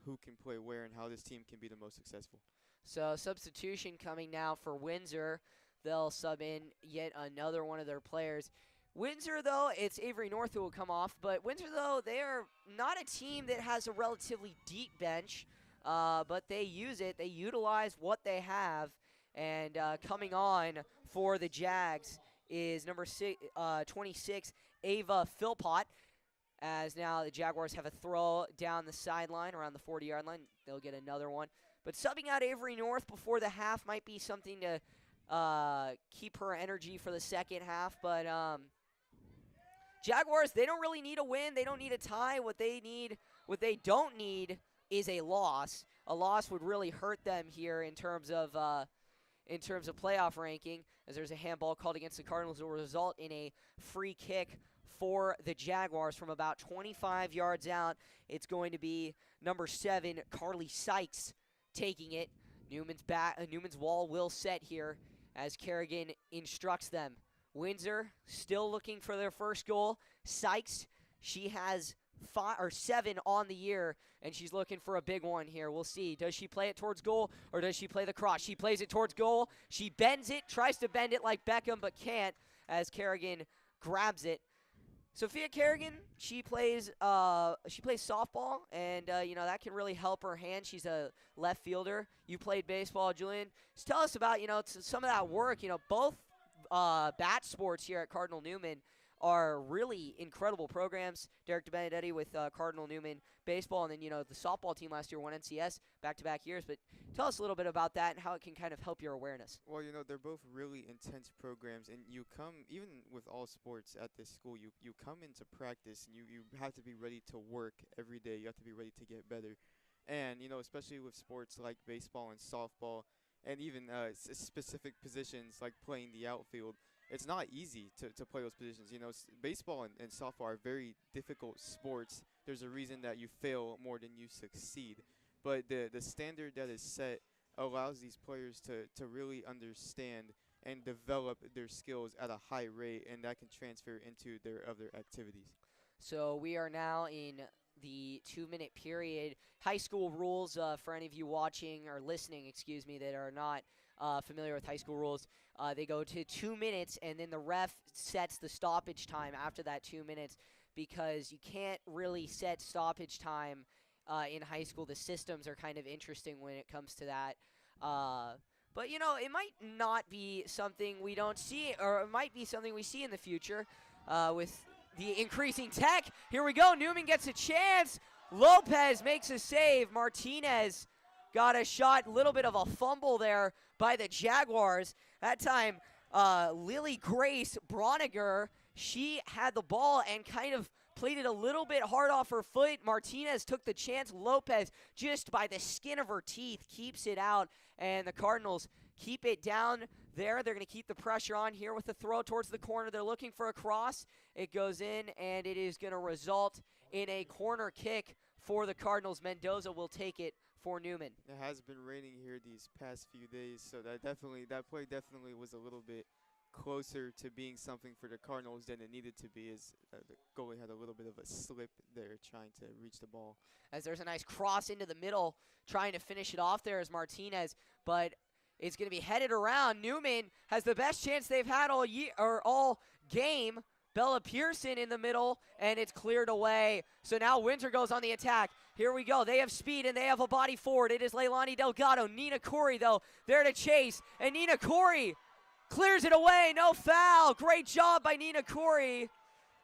who can play where and how this team can be the most successful. So substitution coming now for Windsor. They'll sub in yet another one of their players. Windsor, though, it's Avery North who will come off. But Windsor, though, they are not a team that has a relatively deep bench, but they use it. They utilize what they have. And coming on for the Jags is number 26, Ava Philpott. As now the Jaguars have a throw down the sideline around the 40-yard line. They'll get another one. But subbing out Avery North before the half might be something to keep her energy for the second half. But Jaguars, they don't really need a win. They don't need a tie. What they don't need is a loss. A loss would really hurt them here in terms of playoff ranking, as there's a handball called against the Cardinals that will result in a free kick for the Jaguars from about 25 yards out. It's going to be number 7, Carly Sykes, taking it. Newman's wall will set here as Kerrigan instructs them. Windsor still looking for their first goal. Sykes, she has 7 on the year, and she's looking for a big one here. We'll see. Does she play it towards goal, or does she play the cross? She plays it towards goal. She bends it, tries to bend it like Beckham, but can't as Kerrigan grabs it. Sophia Kerrigan, she plays softball, and that can really help her hand. She's a left fielder. You played baseball, Julian. Just tell us about some of that work. Both bat sports here at Cardinal Newman are really incredible programs. Derek DeBenedetti with Cardinal Newman baseball, and then the softball team last year won NCS back-to-back years. But tell us a little bit about that and how it can kind of help your awareness. Well, they're both really intense programs, and you come, even with all sports at this school, you come into practice, and you have to be ready to work every day. You have to be ready to get better. And, especially with sports like baseball and softball, and even specific positions like playing the outfield, it's not easy to play those positions. Baseball and softball are very difficult sports. There's a reason that you fail more than you succeed. But the standard that is set allows these players to really understand and develop their skills at a high rate, and that can transfer into their other activities. So we are now in the 2-minute period. High school rules, for any of you watching or listening, that are not familiar with high school rules, they go to 2 minutes, and then the ref sets the stoppage time after that 2 minutes, because you can't really set stoppage time in high school. The systems are kind of interesting when it comes to that. But, it might not be something we don't see, or it might be something we see in the future with the increasing tech. Here we go. Newman gets a chance. Lopez makes a save. Martinez got a shot. Little bit of a fumble there by the Jaguars. That time, Lily Grace Broniger, she had the ball and kind of played it a little bit hard off her foot. Martinez took the chance. Lopez, just by the skin of her teeth, keeps it out. And the Cardinals keep it down there. They're going to keep the pressure on here with the throw towards the corner. They're looking for a cross. It goes in, and it is going to result in a corner kick for the Cardinals. Mendoza will take it for Newman. It has been raining here these past few days, so that play definitely was a little bit closer to being something for the Cardinals than it needed to be, as the goalie had a little bit of a slip there trying to reach the ball. As there's a nice cross into the middle, trying to finish it off there is Martinez, but it's going to be headed around. Newman has the best chance they've had all year or all game. Bella Pearson in the middle, and it's cleared away. So now Windsor goes on the attack. Here we go. They have speed, and they have a body forward. It is Leilani Delgado. Nina Corey, though, there to chase. And Nina Corey Clears it away, no foul. Great job by Nina Corey.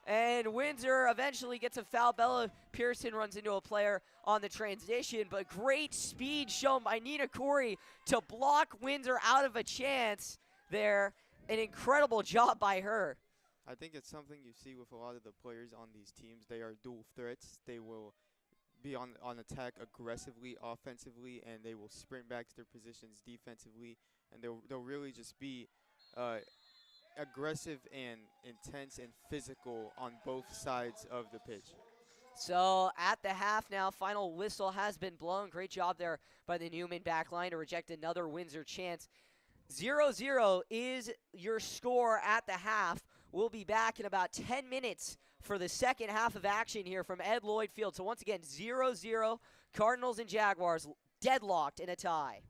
And Windsor eventually gets a foul. Bella Pearson runs into a player on the transition, but great speed shown by Nina Corey to block Windsor out of a chance there. An incredible job by her. I think it's something you see with a lot of the players on these teams. They are dual threats. They will be on attack aggressively, offensively, and they will sprint back to their positions defensively, and they'll really just be uh, aggressive and intense and physical on both sides of the pitch. So at the half now, final whistle has been blown. Great job there by the Newman backline to reject another Windsor chance. 0-0 is your score at the half. We'll be back in about 10 minutes for the second half of action here from Ed Lloyd Field. So once again, 0-0, Cardinals and Jaguars deadlocked in a tie.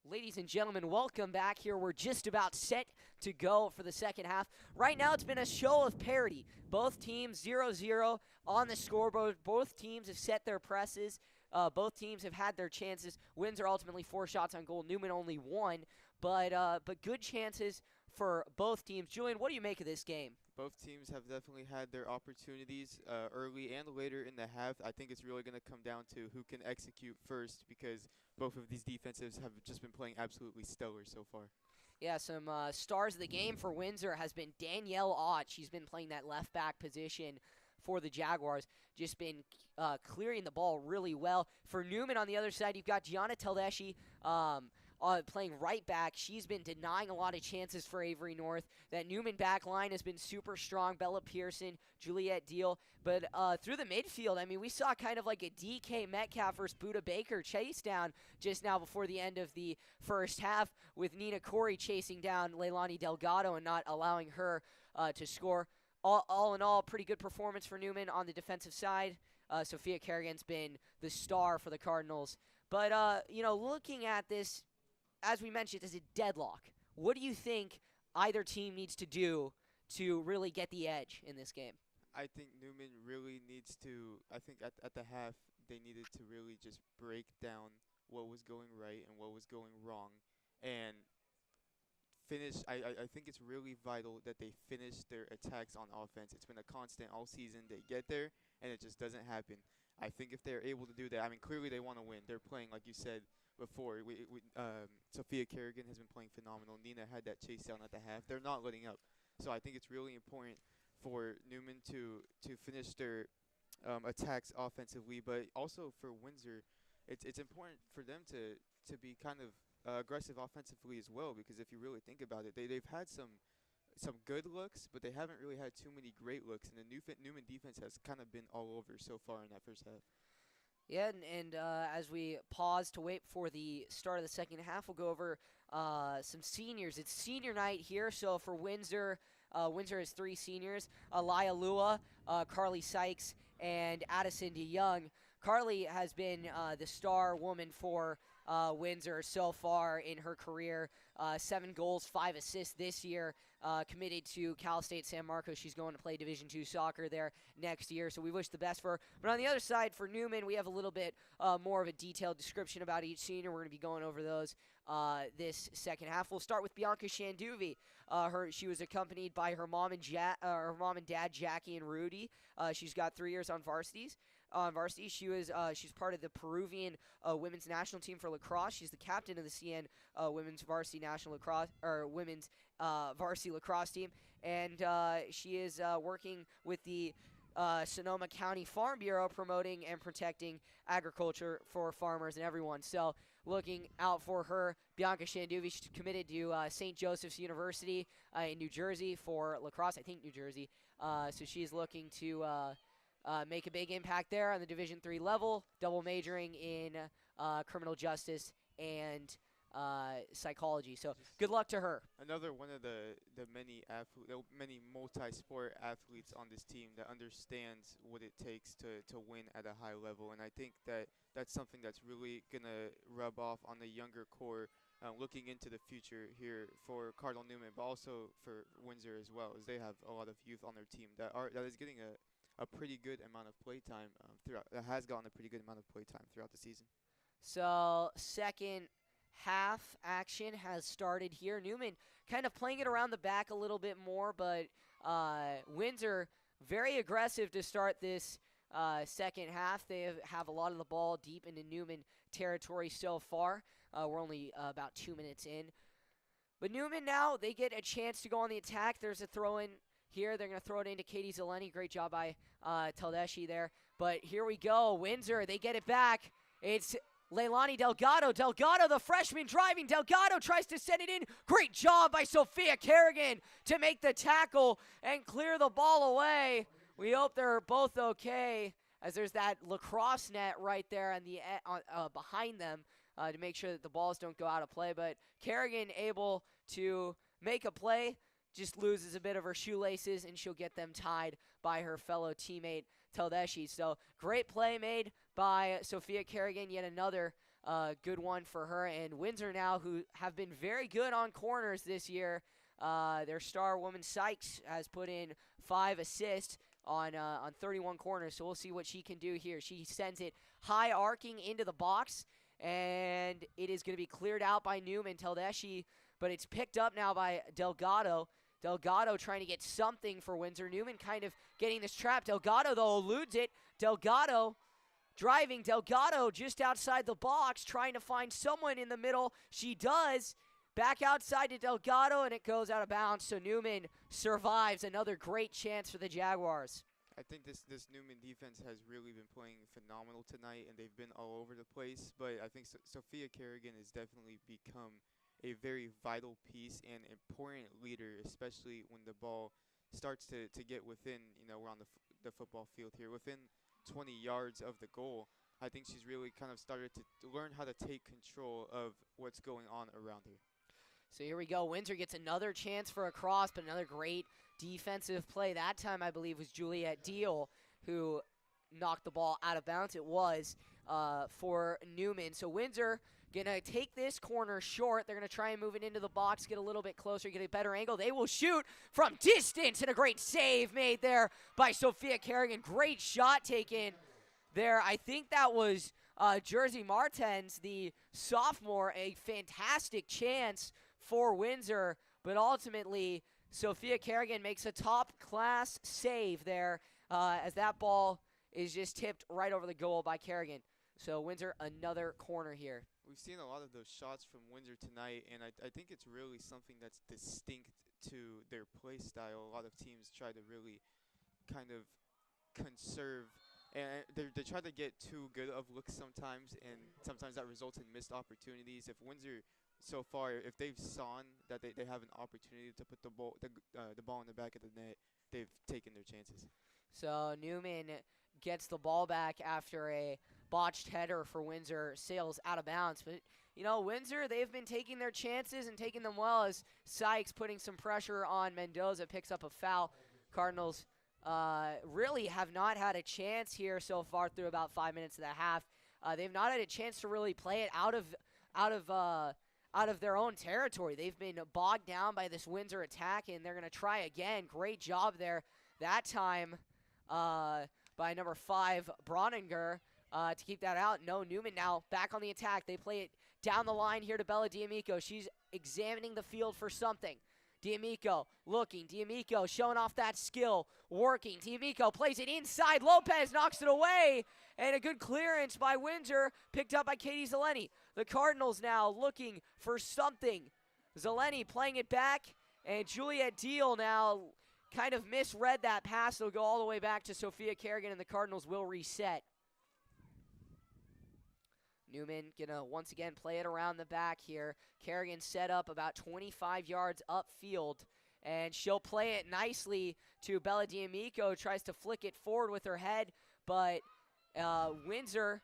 Ladies and gentlemen, welcome back here. We're just about set to go for the second half. Right now, it's been a show of parity. Both teams 0-0 on the scoreboard. Both teams have set their presses. Both teams have had their chances. Windsor ultimately 4 shots on goal. Newman only 1. But good chances for both teams. Julian, what do you make of this game? Both teams have definitely had their opportunities early and later in the half. I think it's really going to come down to who can execute first because both of these defensives have just been playing absolutely stellar so far. Yeah, some stars of the game for Windsor has been Danielle Ott. She's been playing that left back position for the Jaguars. Just been clearing the ball really well. For Newman on the other side, you've got Gianna Teldeshi playing right back. She's been denying a lot of chances for Avery North. That Newman back line has been super strong. Bella Pearson, Juliette Deal. But through the midfield, I mean, we saw kind of like a DK Metcalf versus Buda Baker chase down just now before the end of the first half with Nina Corey chasing down Leilani Delgado and not allowing her to score. All in all, pretty good performance for Newman on the defensive side. Sophia Kerrigan's been the star for the Cardinals. But, looking at this, as we mentioned, it's a deadlock. What do you think either team needs to do to really get the edge in this game? I think Newman really needs to, I think at the half, they needed to really just break down what was going right and what was going wrong and finish. I think it's really vital that they finish their attacks on offense. It's been a constant all season. They get there, and it just doesn't happen. I think if they're able to do that, I mean, clearly they want to win. They're playing, like you said before. Sophia Kerrigan has been playing phenomenal. Nina had that chase down at the half. They're not letting up. So I think it's really important for Newman to finish their attacks offensively, but also for Windsor, it's important for them to be kind of aggressive offensively as well, because if you really think about it, they've had some good looks, but they haven't really had too many great looks, and the Newman defense has kind of been all over so far in that first half. Yeah, and as we pause to wait for the start of the second half, we'll go over some seniors. It's senior night here, so for Windsor, Windsor has 3 seniors, Alaya Lua, Carly Sykes, and Addison DeYoung. Carly has been the star woman for Windsor so far in her career. 7 goals, 5 assists this year. Committed to Cal State San Marcos. She's going to play Division II soccer there next year, so we wish the best for her. But on the other side, for Newman, we have a little bit more of a detailed description about each senior. We're going to be going over those this second half. We'll start with Bianca Shanduvi. She was accompanied by her mom and dad, Jackie and Rudy. She's got 3 years on varsity. She's part of the Peruvian women's national team for lacrosse. She's the captain of the CN women's varsity national lacrosse or women's varsity lacrosse team, and she is working with the Sonoma County Farm Bureau, promoting and protecting agriculture for farmers and everyone. So looking out for her. Bianca Shanduvi, she's committed to St. Joseph's University in New Jersey for lacrosse. I think New Jersey. So she's looking to make a big impact there on the Division III level, double majoring in criminal justice and psychology. So good luck to her. Another one of the many multi-sport athletes on this team that understands what it takes to win at a high level, and I think that's something that's really gonna rub off on the younger core, looking into the future here for Cardinal Newman, but also for Windsor as well, as they have a lot of youth on their team that is getting a pretty good amount of play time has gotten a pretty good amount of play time throughout the season. So second half action has started here. Newman kind of playing it around the back a little bit more, but Windsor very aggressive to start this second half. They have a lot of the ball deep into Newman territory so far. We're only about 2 minutes in. But Newman now, they get a chance to go on the attack. There's a throw-in here. They're going to throw it into Katie Zeleny. Great job by Teldeshi there. But here we go. Windsor, they get it back. It's Leilani Delgado. Delgado, the freshman, driving. Delgado tries to send it in. Great job by Sophia Kerrigan to make the tackle and clear the ball away. We hope they're both okay, as there's that lacrosse net right there on the behind them to make sure that the balls don't go out of play. But Kerrigan able to make a play, just loses a bit of her shoelaces, and she'll get them tied by her fellow teammate Teldeshi. So great play made by Sophia Kerrigan, yet another good one for her. And Windsor now, who have been very good on corners this year. Their star woman Sykes has put in 5 assists on 31 corners, so we'll see what she can do here. She sends it high arcing into the box, and it is going to be cleared out by Newman. Teldeshi, but it's picked up now by Delgado. Delgado trying to get something for Windsor. Newman kind of getting this trap. Delgado, though, eludes it. Delgado driving. Delgado just outside the box, trying to find someone in the middle. She does. Back outside to Delgado, and it goes out of bounds. So Newman survives. Another great chance for the Jaguars. I think this Newman defense has really been playing phenomenal tonight, and they've been all over the place. But I think Sophia Kerrigan has definitely become a very vital piece and important leader, especially when the ball starts to get within, we're on the football field here, within 20 yards of the goal. I think she's really kind of started to learn how to take control of what's going on around her. So here we go. Windsor gets another chance for a cross, but another great defensive play. That time, I believe, was Juliet Deal who knocked the ball out of bounds. It was for Newman. So Windsor going to take this corner short. They're going to try and move it into the box, get a little bit closer, get a better angle. They will shoot from distance, and a great save made there by Sophia Kerrigan. Great shot taken there. I think that was Jersey Martens, the sophomore. A fantastic chance for Windsor, but ultimately Sophia Kerrigan makes a top-class save there as that ball is just tipped right over the goal by Kerrigan. So Windsor, another corner here. We've seen a lot of those shots from Windsor tonight, and I think it's really something that's distinct to their play style. A lot of teams try to really kind of conserve, and they try to get too good of looks sometimes, and sometimes that results in missed opportunities. If Windsor so far, if they've sawn that they have an opportunity to put the ball in the back of the net, they've taken their chances. So Newman gets the ball back after a botched header for Windsor, sails out of bounds. But, Windsor, they've been taking their chances and taking them well, as Sykes putting some pressure on Mendoza, picks up a foul. Cardinals really have not had a chance here so far through about 5 minutes of the half. They've not had a chance to really play it out of their own territory. They've been bogged down by this Windsor attack, and they're going to try again. Great job there that time by number 5, Broninger, to keep that out. No, Newman now back on the attack. They play it down the line here to Bella D'Amico. She's examining the field for something. D'Amico looking. D'Amico showing off that skill, working. D'Amico plays it inside. Lopez knocks it away, and a good clearance by Windsor, picked up by Katie Zeleny. The Cardinals now looking for something. Zeleny playing it back, and Juliet Deal now kind of misread that pass. It'll go all the way back to Sophia Kerrigan, and the Cardinals will reset. Newman gonna once again play it around the back here. Kerrigan set up about 25 yards upfield, and she'll play it nicely to Bella D'Amico. Tries to flick it forward with her head, but Windsor,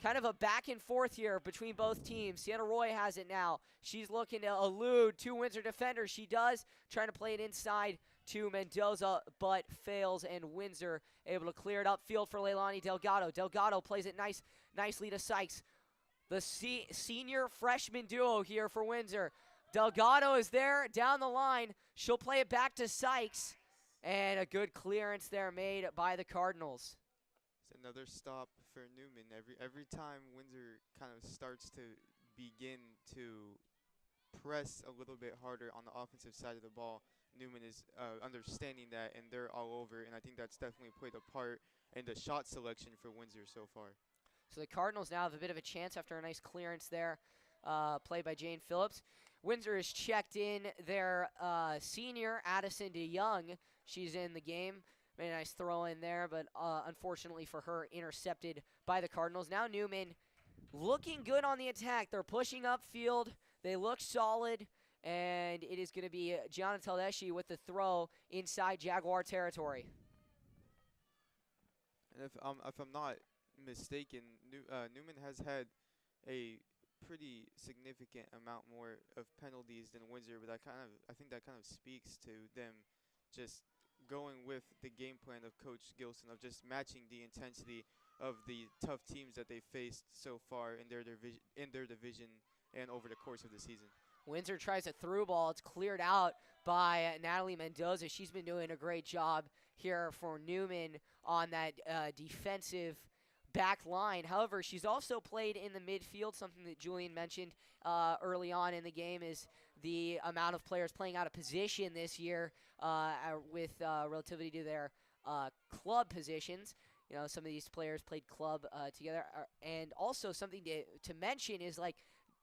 kind of a back and forth here between both teams. Sienna Roy has it now. She's looking to elude 2 Windsor defenders. She does, trying to play it inside to Mendoza, but fails, and Windsor able to clear it upfield for Leilani Delgado. Delgado plays it nicely to Sykes. The senior freshman duo here for Windsor. Delgado is there down the line. She'll play it back to Sykes, and a good clearance there made by the Cardinals. It's another stop for Newman. Every time Windsor kind of starts to begin to press a little bit harder on the offensive side of the ball, Newman is understanding that, and they're all over, and I think that's definitely played a part in the shot selection for Windsor so far. So the Cardinals now have a bit of a chance after a nice clearance there, played by Jane Phillips. Windsor has checked in their senior, Addison DeYoung. She's in the game. Made a nice throw in there, but unfortunately for her, intercepted by the Cardinals. Now Newman looking good on the attack. They're pushing upfield. They look solid, and it is going to be Gianna Tedeschi with the throw inside Jaguar territory. And if I'm not mistaken, Newman has had a pretty significant amount more of penalties than Windsor, but I think that kind of speaks to them just going with the game plan of Coach Gilson of just matching the intensity of the tough teams that they faced so far in their division and over the course of the season. Windsor tries a through ball. It's cleared out by Natalie Mendoza. She's been doing a great job here for Newman on that defensive back line. However, she's also played in the midfield. Something that Julian mentioned early on in the game is the amount of players playing out of position this year with relativity to their club positions. You know, some of these players played club together. And also something to mention is like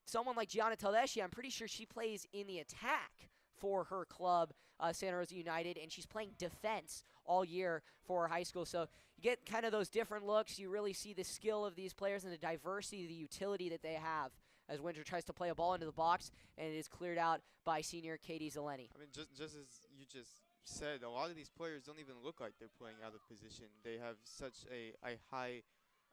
someone like Gianna Tedeschi, I'm pretty sure she plays in the attack for her club, Santa Rosa United, and she's playing defense all year for her high school. So you get kind of those different looks. You really see the skill of these players and the diversity, the utility that they have as Windsor tries to play a ball into the box, and it is cleared out by senior Katie Zeleny. I mean, just as you just said, a lot of these players don't even look like they're playing out of position. They have such a high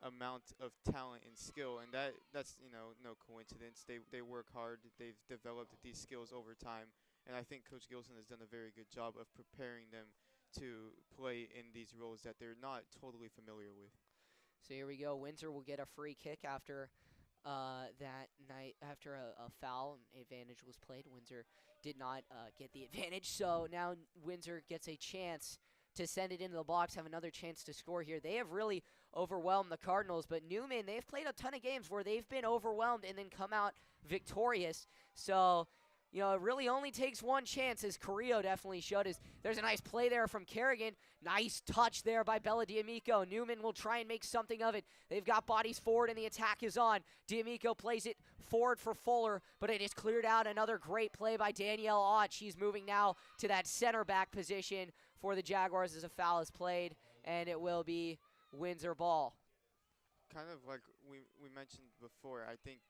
amount of talent and skill, and that's no coincidence. They work hard. They've developed these skills over time, and I think Coach Gilson has done a very good job of preparing them to play in these roles that they're not totally familiar with. So here we go. Windsor will get a free kick after that night, after a foul. Advantage was played. Windsor did not get the advantage, so now Windsor gets a chance to send it into the box, have another chance to score here. They have really overwhelmed the Cardinals, but Newman, they've played a ton of games where they've been overwhelmed and then come out victorious. So, you know, it really only takes one chance, as Carrillo definitely showed us. There's a nice play there from Kerrigan. Nice touch there by Bella D'Amico. Newman will try and make something of it. They've got bodies forward, and the attack is on. D'Amico plays it forward for Fuller, but it is cleared out. Another great play by Danielle Ott. She's moving now to that center back position for the Jaguars as a foul is played, and it will be Windsor ball. Kind of like we mentioned before, I think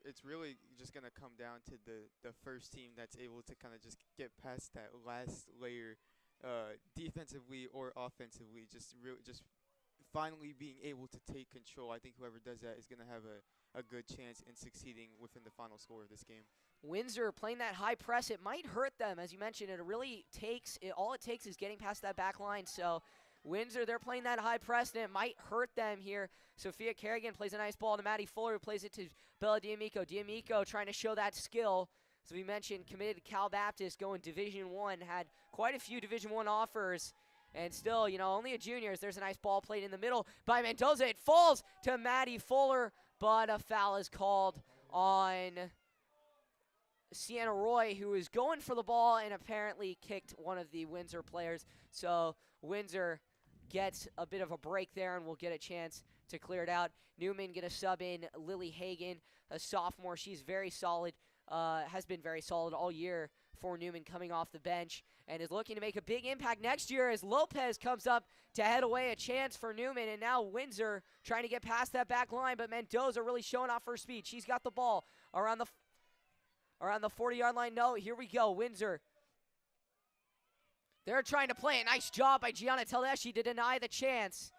it's really just going to come down to the first team that's able to kind of just get past that last layer defensively or offensively, just finally being able to take control. I think whoever does that is going to have a good chance in succeeding within the final score of this game. Windsor playing that high press, it might hurt them. As you mentioned, it really takes, all it takes is getting past that back line. So Windsor, they're playing that high press, and it might hurt them here. Sophia Kerrigan plays a nice ball to Maddie Fuller, who plays it to Bella D'Amico. D'Amico trying to show that skill. As we mentioned, committed to Cal Baptist, going Division I, had quite a few Division I offers. And still, you know, only a juniors. There's a nice ball played in the middle by Mendoza. It falls to Maddie Fuller, but a foul is called on Sienna Roy, who is going for the ball and apparently kicked one of the Windsor players. So Windsor gets a bit of a break there and will get a chance to clear it out. Newman going to sub in Lily Hagan, a sophomore. She's very solid, has been very solid all year for Newman, coming off the bench, and is looking to make a big impact next year as Lopez comes up to head away. A chance for Newman, and now Windsor trying to get past that back line, but Mendoza really showing off her speed. She's got the ball around the 40-yard line. No, here we go. Windsor, they're trying to play. A nice job by Gianna Tedeschi to deny the chance.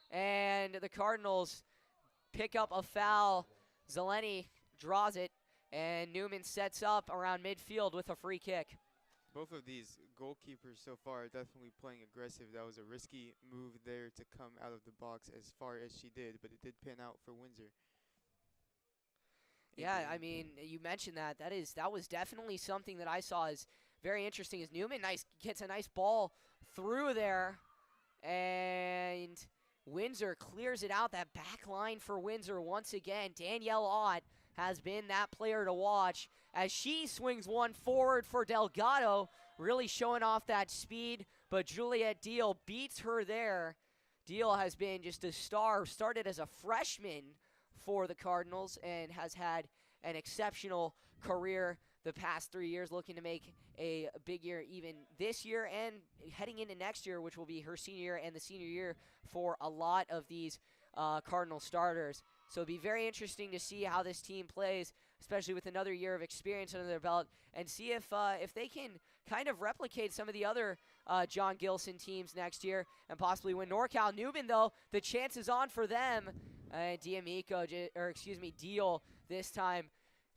And the Cardinals pick up a foul. Zeleny draws it, and Newman sets up around midfield with a free kick. Both of these goalkeepers so far are definitely playing aggressive. That was a risky move there to come out of the box as far as she did, but it did pan out for Windsor. Yeah, I mean, you mentioned that. That was definitely something that I saw as very interesting. As Newman gets a nice ball through there, and Windsor clears it out. That back line for Windsor once again. Danielle Ott has been that player to watch as she swings one forward for Delgado, really showing off that speed, but Juliet Deal beats her there. Deal has been just a star, started as a freshman for the Cardinals and has had an exceptional career the past 3 years, looking to make a big year even this year and heading into next year, which will be her senior year and the senior year for a lot of these Cardinal starters. So it'll be very interesting to see how this team plays, especially with another year of experience under their belt, and see if they can kind of replicate some of the other John Gilson teams next year and possibly win NorCal. Newman, though, the chance is on for them. Deal this time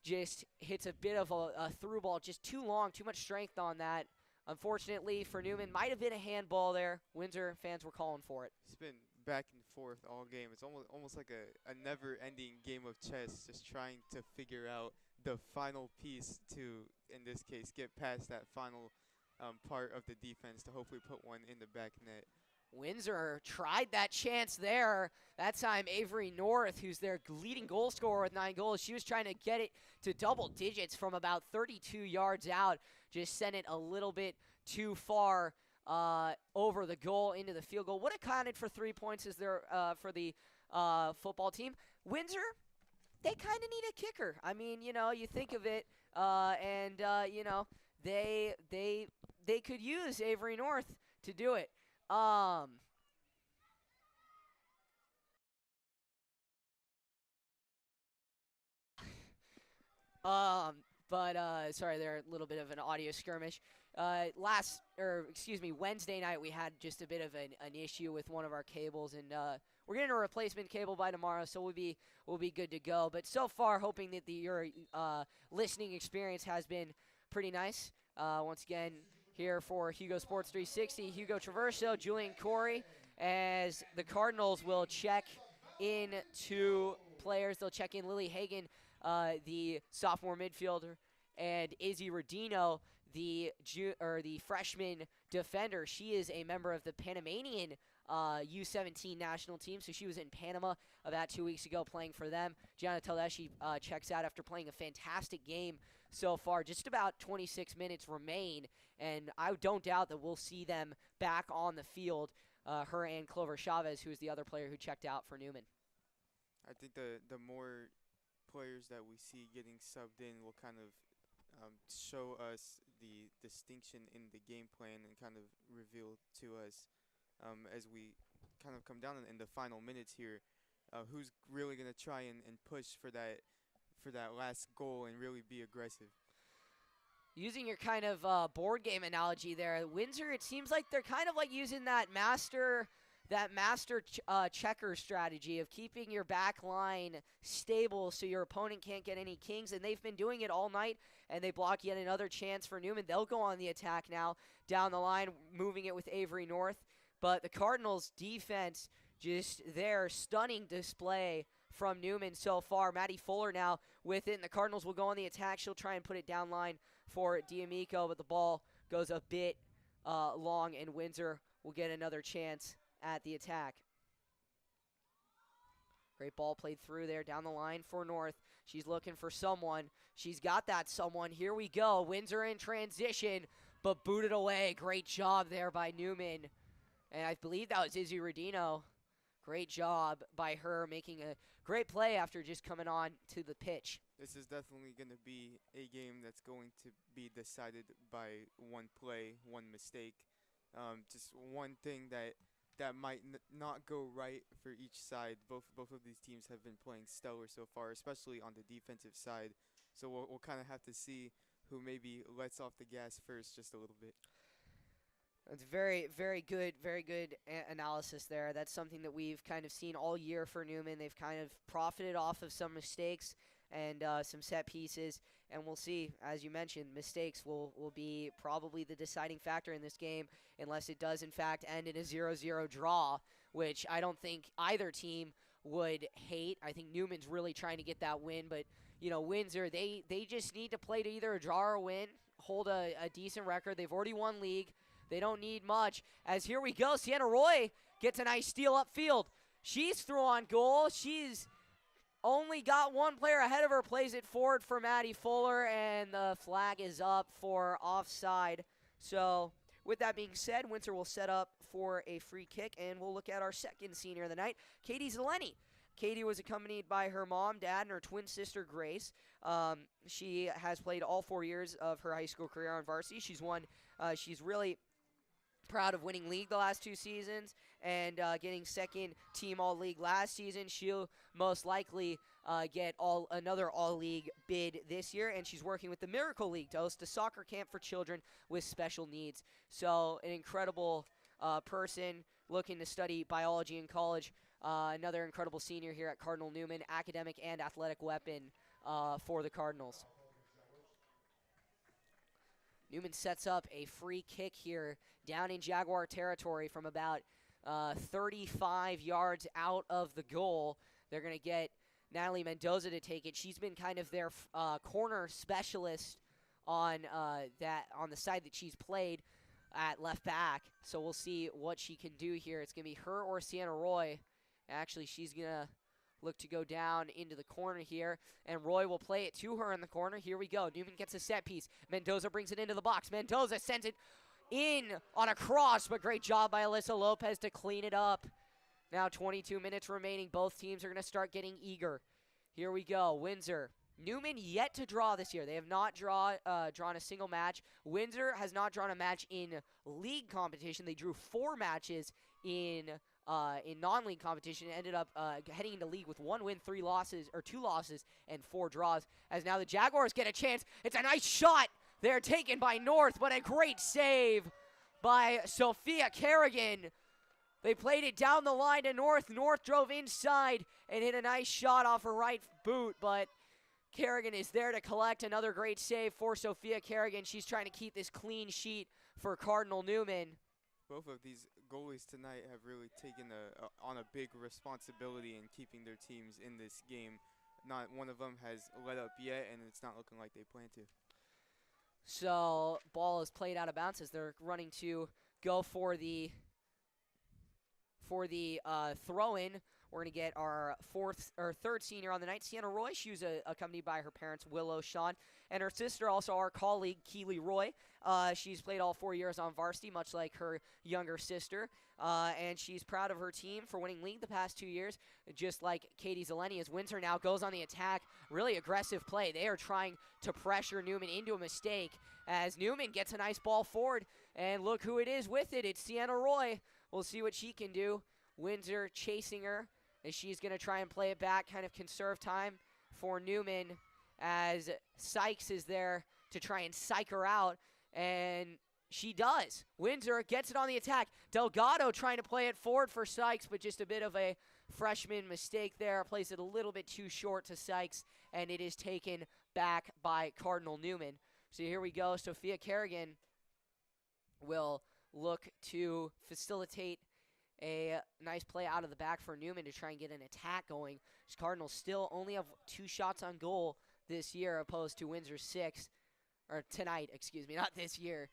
just hits a bit of a through ball, just too long, too much strength on that. Unfortunately for Newman, might have been a handball there. Windsor fans were calling for it. It's been back and forth all game. It's almost like a never-ending game of chess, just trying to figure out the final piece to, in this case, get past that final part of the defense to hopefully put one in the back net. Windsor tried that chance there. That time, Avery North, who's their leading goal scorer with 9 goals, she was trying to get it to double digits from about 32 yards out. Just sent it a little bit too far over the goal into the field goal. What accounted for 3 points is there for the football team? Windsor, they kind of need a kicker. I mean, you think of it, and they could use Avery North to do it. Sorry, there a little bit of an audio skirmish. Wednesday night we had just a bit of an issue with one of our cables, and we're getting a replacement cable by tomorrow, so we'll be good to go. But so far, hoping that your listening experience has been pretty nice. Once again, here for Hugo Sports 360, Hugo Traverso, Julian Corey, as the Cardinals will check in 2 players. They'll check in Lily Hagan, the sophomore midfielder, and Izzy Rodino, the freshman defender. She is a member of the Panamanian U17 national team, so she was in Panama about 2 weeks ago playing for them. Gianna Tedeschi checks out after playing a fantastic game so far. Just about 26 minutes remain, and I don't doubt that we'll see them back on the field, her and Clover Chavez, who is the other player who checked out for Newman. I think the more players that we see getting subbed in will kind of show us the distinction in the game plan and kind of reveal to us as we kind of come down in the final minutes here, who's really going to try and push for that last goal and really be aggressive. Using your kind of board game analogy there, Windsor, it seems like they're kind of like using that master checker strategy of keeping your back line stable so your opponent can't get any kings, and they've been doing it all night, and they block yet another chance for Newman. They'll go on the attack now down the line, moving it with Avery North, but the Cardinals defense, just their stunning display from Newman so far. Maddie Fuller now with it, and the Cardinals will go on the attack. She'll try and put it down line for D'Amico, but the ball goes a bit long, and Windsor will get another chance at the attack. Great ball played through there down the line for North. She's looking for someone. She's got that someone. Here we go. Windsor in transition, but booted away. Great job there by Newman. And I believe that was Izzy Rodino. Great job by her, making a great play after just coming on to the pitch. This is definitely going to be a game that's going to be decided by one play, one mistake. Just one thing that might not go right for each side. Both of these teams have been playing stellar so far, especially on the defensive side. So we'll kind of have to see who maybe lets off the gas first just a little bit. That's very good analysis there. That's something that we've kind of seen all year for Newman. They've kind of profited off of some mistakes and some set pieces, and we'll see, as you mentioned, mistakes will be probably the deciding factor in this game, unless it does in fact end in a 0-0 draw, which I don't think either team would hate. I think Newman's really trying to get that win, but Windsor, they just need to play to either a draw or a win, hold a decent record. They've already won league. They don't need much. As here we go, Sienna Roy gets a nice steal upfield. She's through on goal. She's only got one player ahead of her, plays it forward for Maddie Fuller, and the flag is up for offside. So with that being said, Windsor will set up for a free kick, and we'll look at our second senior of the night, Katie Zeleny. Katie was accompanied by her mom, dad, and her twin sister, Grace. She has played all 4 years of her high school career on varsity. She's really proud of winning league the last 2 seasons and getting second team all league last season. She'll most likely get another all league bid this year, and she's working with the Miracle League to host a soccer camp for children with special needs. So an incredible person looking to study biology in college. Another incredible senior here at Cardinal Newman, academic and athletic weapon for the Cardinals. Newman sets up a free kick here down in Jaguar territory from about 35 yards out of the goal. They're going to get Natalie Mendoza to take it. She's been kind of their corner specialist on on the side that she's played at left back. So we'll see what she can do here. It's going to be her or Sienna Roy. Actually, she's going to look to go down into the corner here, and Roy will play it to her in the corner. Here we go. Newman gets a set piece. Mendoza brings it into the box. Mendoza sends it in on a cross, but great job by Alyssa Lopez to clean it up. Now 22 minutes remaining. Both teams are going to start getting eager. Here we go. Windsor. Newman yet to draw this year. They have not drawn a single match. Windsor has not drawn a match in league competition. They drew 4 matches in non-league competition. Ended up heading into league with 1 win, 2 losses, and 4 draws. As now the Jaguars get a chance. It's a nice shot. They're taken by North, but a great save by Sophia Kerrigan. They played it down the line to North. North drove inside and hit a nice shot off her right boot, but Kerrigan is there to collect. Another great save for Sophia Kerrigan. She's trying to keep this clean sheet for Cardinal Newman. Both of these goalies tonight have really taken on a big responsibility in keeping their teams in this game. Not one of them has let up yet, and it's not looking like they plan to. So ball is played out of bounds as they're running to go for the throw-in. We're going to get our third senior on the night, Sienna Roy. She was accompanied by her parents, Willow, Sean, and her sister, also our colleague, Keely Roy. She's played all 4 years on varsity, much like her younger sister, and she's proud of her team for winning league the past 2 years, just like Katie Zeleny. As Windsor now goes on the attack, really aggressive play. They are trying to pressure Newman into a mistake as Newman gets a nice ball forward, and look who it is with it. It's Sienna Roy. We'll see what she can do. Windsor chasing her as she's going to try and play it back, kind of conserve time for Newman as Sykes is there to try and psych her out, and she does. Windsor gets it on the attack. Delgado trying to play it forward for Sykes, but just a bit of a freshman mistake there. Plays it a little bit too short to Sykes, and it is taken back by Cardinal Newman. So here we go. Sophia Kerrigan will look to facilitate a nice play out of the back for Newman to try and get an attack going. Cardinals still only have 2 shots on goal this year opposed to Windsor's 6. Or tonight, excuse me, not this year.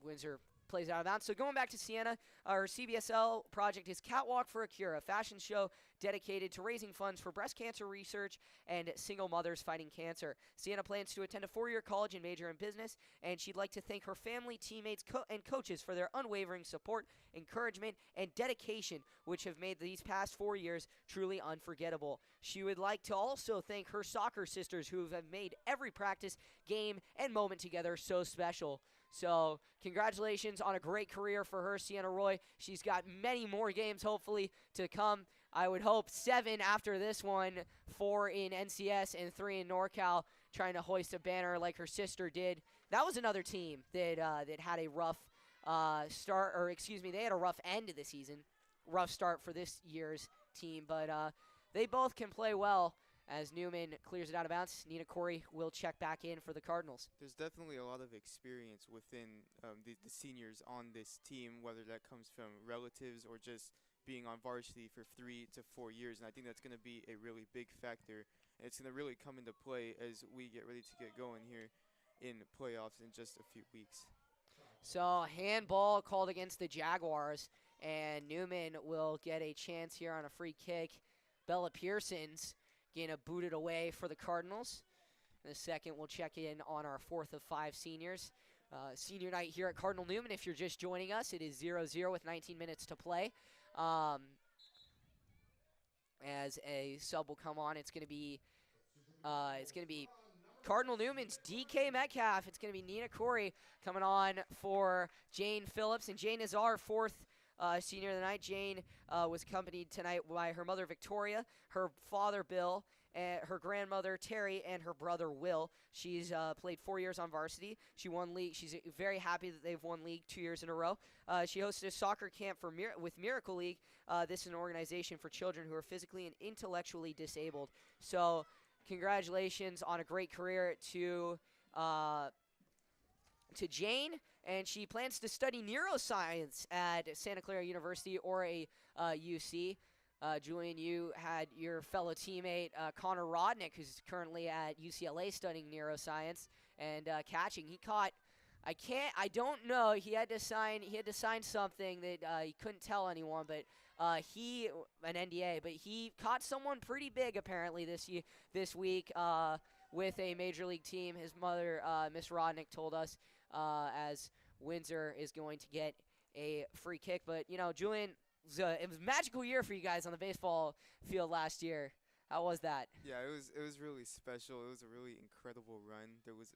Windsor plays out of bounds. So going back to Sienna, our CBSL project is Catwalk for a Cure, a fashion show dedicated to raising funds for breast cancer research and single mothers fighting cancer. Sienna plans to attend a 4-year college and major in business, and she'd like to thank her family, teammates, and coaches for their unwavering support, encouragement, and dedication, which have made these past 4 years truly unforgettable. She would like to also thank her soccer sisters who have made every practice, game, and moment together so special. So congratulations on a great career for her, Sienna Roy. She's got many more games, hopefully, to come. I would hope 7 after this one, 4 in NCS and 3 in NorCal, trying to hoist a banner like her sister did. That was another team that had a rough they had a rough end of the season. Rough start for this year's team, but they both can play well. As Newman clears it out of bounds, Nina Corey will check back in for the Cardinals. There's definitely a lot of experience within the seniors on this team, whether that comes from relatives or just being on varsity for 3 to 4 years. And I think that's going to be a really big factor. And it's going to really come into play as we get ready to get going here in playoffs in just a few weeks. So handball called against the Jaguars, and Newman will get a chance here on a free kick. Bella Pearson's going to boot it away for the Cardinals. In a second, we'll check in on our 4th of 5 seniors. Senior night here at Cardinal Newman. If you're just joining us, it is 0-0 with 19 minutes to play. As a sub will come on, it's going to be Cardinal Newman's DK Metcalf. It's going to be Nina Corey coming on for Jane Phillips, and Jane is our 4th senior of the night. Jane was accompanied tonight by her mother, Victoria, her father, Bill, and her grandmother, Terry, and her brother, Will. She's played 4 years on varsity. She won league. She's very happy that they've won league 2 years in a row. She hosted a soccer camp with Miracle League. This is an organization for children who are physically and intellectually disabled. So congratulations on a great career to to Jane, and she plans to study neuroscience at Santa Clara University or a UC. Julian, you had your fellow teammate Connor Rodnick, who's currently at UCLA studying neuroscience and catching. He caught. I don't know. He had to sign something that he couldn't tell anyone, but an NDA. But he caught someone pretty big apparently this week with a major league team. His mother, Miss Rodnick, told us as Windsor is going to get a free kick. But Julian. It was a magical year for you guys on the baseball field last year. How was that? Yeah, it was really special. It was a really incredible run. There was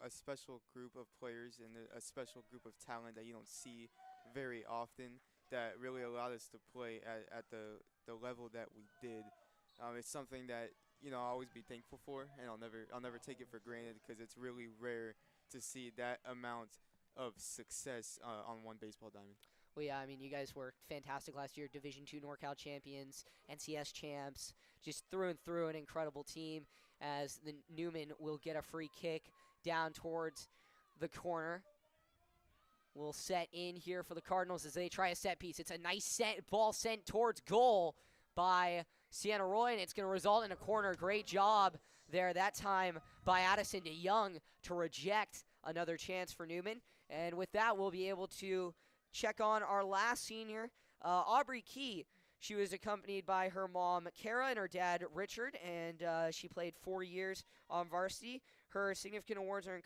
a special group of players and a special group of talent that you don't see very often that really allowed us to play at the level that we did. It's something that I'll always be thankful for, and I'll never take it for granted because it's really rare to see that amount of success on one baseball diamond. Well, yeah, I mean, you guys were fantastic last year. Division II NorCal champions, NCS champs, just through and through an incredible team as the Newman will get a free kick down towards the corner. We'll set in here for the Cardinals as they try a set piece. It's a nice ball sent towards goal by Sienna Roy, and it's going to result in a corner. Great job there that time by Addison DeYoung to reject another chance for Newman. And with that, we'll be able to check on our last senior, Aubrey Key. She was accompanied by her mom, Kara, and her dad, Richard, and she played 4 years on varsity. Her significant awards or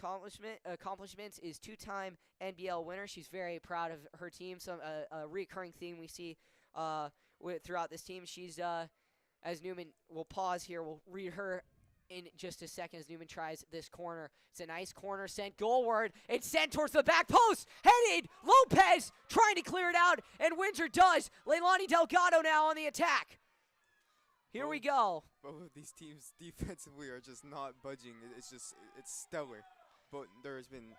accomplishments is two-time NBL winner. She's very proud of her team. A recurring theme we see throughout this team. She's, as Newman, we'll pause here. We'll read her in just a second as Newman tries this corner. It's a nice corner sent goalward. It's sent towards the back post. Headed. Lopez trying to clear it out, and Windsor does. Leilani Delgado now on the attack. Here we go. Both of these teams defensively are just not budging. It's stellar. But there has been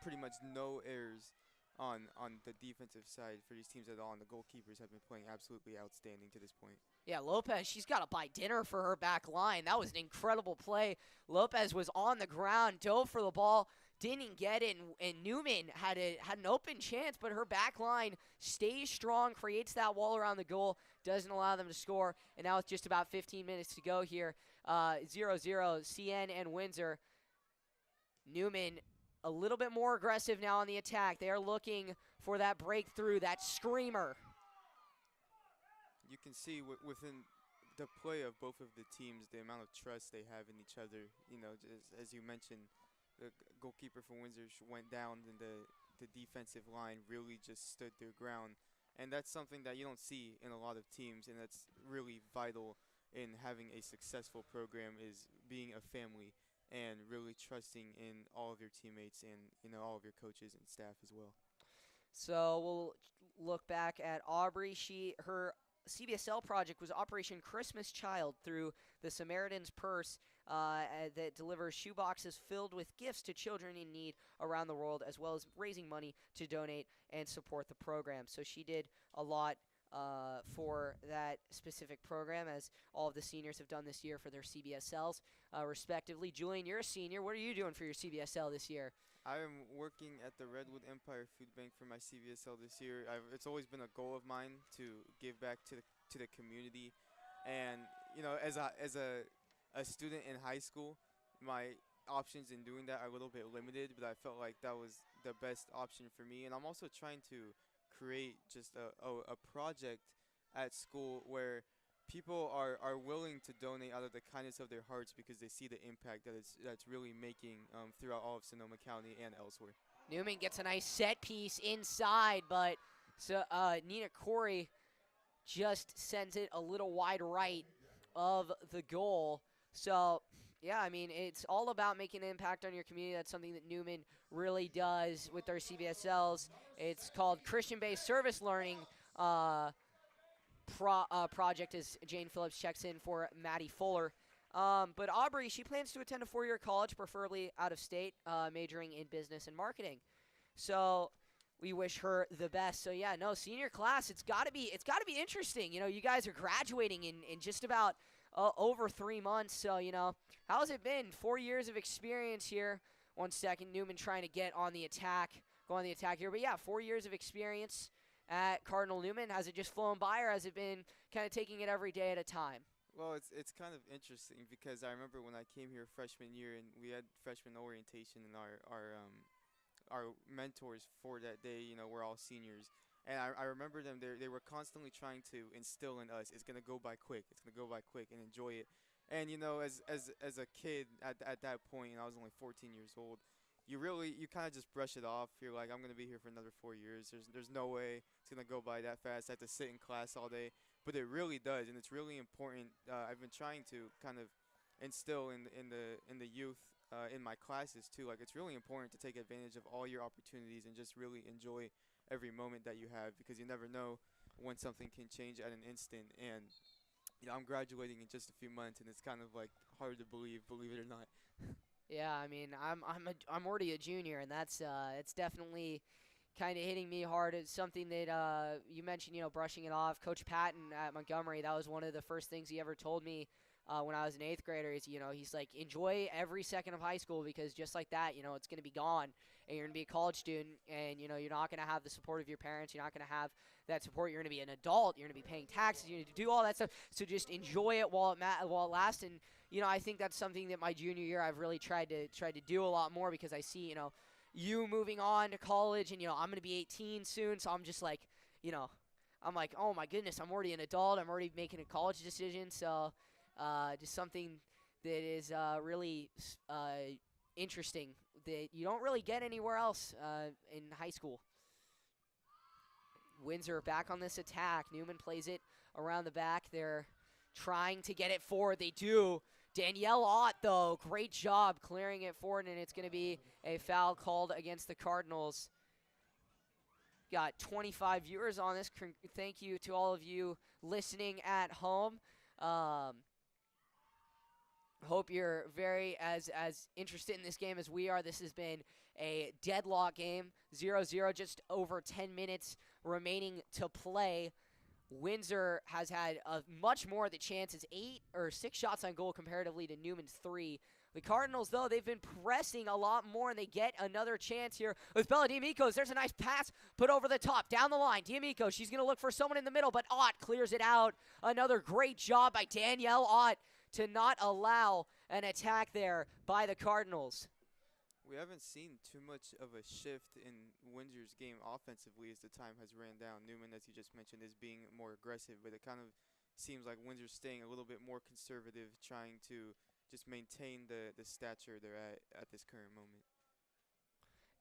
pretty much no errors on the defensive side for these teams at all, and the goalkeepers have been playing absolutely outstanding to this point. Yeah, Lopez, she's got to buy dinner for her back line. That was an incredible play. Lopez was on the ground, dove for the ball, didn't get it, and Newman had an open chance, but her back line stays strong, creates that wall around the goal, doesn't allow them to score, and now with just about 15 minutes to go here, 0-0, CN and Windsor. Newman a little bit more aggressive now on the attack. They are looking for that breakthrough, that screamer. You can see within the play of both of the teams, the amount of trust they have in each other. Just as you mentioned, the goalkeeper for Windsor went down, and the defensive line really just stood their ground. And that's something that you don't see in a lot of teams, and that's really vital in having a successful program, is being a family and really trusting in all of your teammates and all of your coaches and staff as well. So we'll look back at Aubrey. Her CBSL project was Operation Christmas Child through the Samaritan's Purse that delivers shoeboxes filled with gifts to children in need around the world, as well as raising money to donate and support the program. So she did a lot for that specific program, as all of the seniors have done this year for their CBSLs, respectively. Julian, you're a senior. What are you doing for your CBSL this year? I am working at the Redwood Empire Food Bank for my CBSL this year. It's always been a goal of mine to give back to the community, and as a student in high school, my options in doing that are a little bit limited, but I felt like that was the best option for me. And I'm also trying to create just a project at school where people are willing to donate out of the kindness of their hearts because they see the impact that's really making throughout all of Sonoma County and elsewhere. Newman gets a nice set piece inside, but Nina Corey just sends it a little wide right of the goal. So, yeah, I mean, it's all about making an impact on your community. That's something that Newman really does with their CBSLs. It's called Christian-Based Service Learning project, as Jane Phillips checks in for Maddie Fuller. But Aubrey, she plans to attend a 4-year college, preferably out of state, majoring in business and marketing. So we wish her the best. So yeah, no, senior class, it's got to be interesting. You guys are graduating in just about over 3 months. So, how has it been? 4 years of experience here 1 second. Newman trying to get on the attack, go on the attack here. But yeah, 4 years of experience at Cardinal Newman. Has it just flown by, or has it been kind of taking it every day at a time? Well, it's kind of interesting because I remember when I came here freshman year and we had freshman orientation and our mentors for that day, we're all seniors. And I remember them, they were constantly trying to instill in us, it's going to go by quick, it's going to go by quick and enjoy it. And, as a kid at that point, and I was only 14 years old, you kind of just brush it off. You're like, I'm going to be here for another 4 years. There's no way it's going to go by that fast. I have to sit in class all day. But it really does, and it's really important. I've been trying to kind of instill in the youth in my classes too. Like, it's really important to take advantage of all your opportunities and just really enjoy every moment that you have, because you never know when something can change at an instant. And I'm graduating in just a few months, and it's kind of like hard to believe it or not. Yeah, I mean, I'm already a junior, and that's it's definitely kind of hitting me hard. It's something that you mentioned, brushing it off. Coach Patton at Montgomery, that was one of the first things he ever told me when I was an 8th grader. Is he's like, enjoy every second of high school, because just like that, it's going to be gone, and you're going to be a college student, and you're not going to have the support of your parents. You're not going to have that support. You're going to be an adult. You're going to be paying taxes. You need to do all that stuff. So just enjoy it while it lasts. And I think that's something that my junior year I've really tried to do a lot more, because I see you moving on to college, and I'm going to be 18 soon, so I'm just like, I'm like, oh my goodness, I'm already an adult, I'm already making a college decision. So just something that is really interesting that you don't really get anywhere else in high school. Windsor back on this attack. Newman plays it around the back. They're trying to get it forward. They do. Danielle Ott, though, great job clearing it forward, and it's going to be a foul called against the Cardinals. Got 25 viewers on this. Thank you to all of you listening at home. Hope you're very as interested in this game as we are. This has been a deadlock game, 0-0, just over 10 minutes remaining to play. Windsor has had much more of the chances, 8 or 6 shots on goal comparatively to Newman's 3. The Cardinals, though, they've been pressing a lot more, and they get another chance here with Bella D'Amico's. There's a nice pass put over the top, down the line. D'Amico, she's going to look for someone in the middle, but Ott clears it out. Another great job by Danielle Ott to not allow an attack there by the Cardinals. We haven't seen too much of a shift in Windsor's game offensively as the time has ran down. Newman, as you just mentioned, is being more aggressive, but it kind of seems like Windsor's staying a little bit more conservative, trying to just maintain the stature they're at this current moment.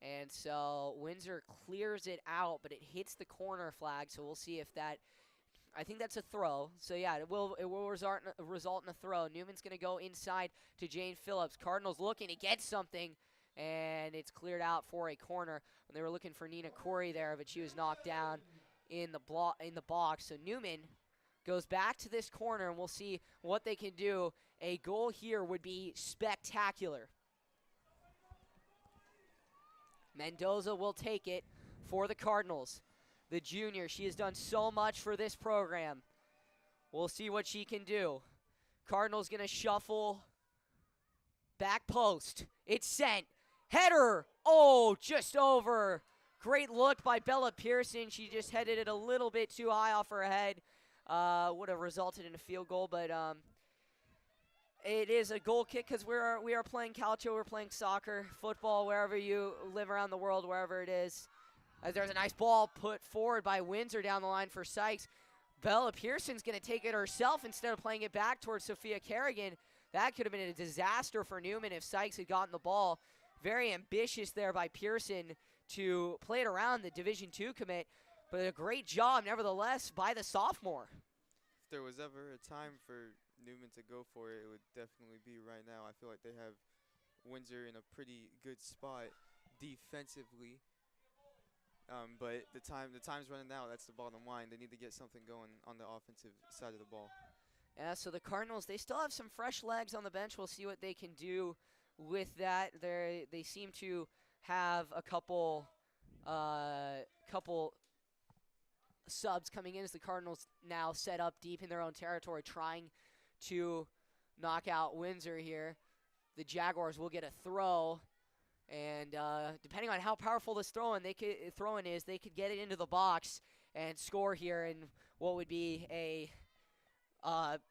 And so Windsor clears it out, but it hits the corner flag, so we'll see if that – I think that's a throw. So, yeah, it will result in a throw. Newman's going to go inside to Jane Phillips. Cardinals looking to get something, and it's cleared out for a corner. And they were looking for Nina Corey there, but she was knocked down in the box. So Newman goes back to this corner, and we'll see what they can do. A goal here would be spectacular. Mendoza will take it for the Cardinals. The junior, she has done so much for this program. We'll see what she can do. Cardinals going to shuffle. Back post. It's sent. Header. Oh, just over. Great look by Bella Pearson. She just headed it a little bit too high off her head. Would have resulted in a field goal, but it is a goal kick because we are playing calcio, we're playing soccer, football, wherever you live around the world, wherever it is. As there's a nice ball put forward by Windsor down the line for Sykes. Bella Pearson's going to take it herself instead of playing it back towards Sophia Kerrigan. That could have been a disaster for Newman if Sykes had gotten the ball. Very ambitious there by Pearson to play it around the Division II commit, but a great job nevertheless by the sophomore. If there was ever a time for Newman to go for it, it would definitely be right now. I feel like they have Windsor in a pretty good spot defensively. But the time's running out. That's the bottom line. They need to get something going on the offensive side of the ball. Yeah, so the Cardinals, they still have some fresh legs on the bench. We'll see what they can do with that. They seem to have a couple subs coming in as the Cardinals now set up deep in their own territory, trying to knock out Windsor here. The Jaguars will get a throw. And depending on how powerful this throw-in is, they could get it into the box and score here in what would be a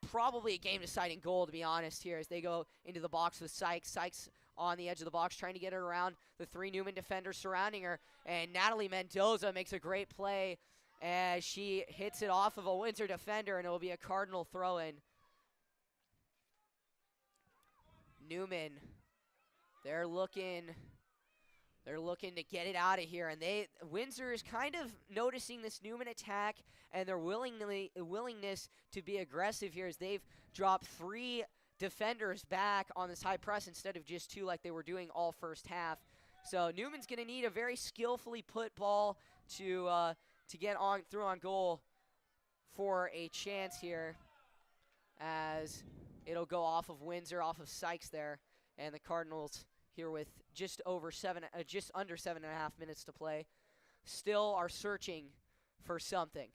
probably a game-deciding goal, to be honest, here as they go into the box with Sykes. Sykes on the edge of the box trying to get it around the 3 Newman defenders surrounding her. And Natalie Mendoza makes a great play as she hits it off of a Windsor defender, and it will be a Cardinal throw-in. Newman, they're looking to get it out of here, and Windsor is kind of noticing this Newman attack and their willingness to be aggressive here as they've dropped 3 defenders back on this high press instead of just 2 like they were doing all first half. So Newman's going to need a very skillfully put ball to get through on goal for a chance here, as it'll go off of Windsor, off of Sykes there, and the Cardinals here with just under 7.5 minutes to play still are searching for something.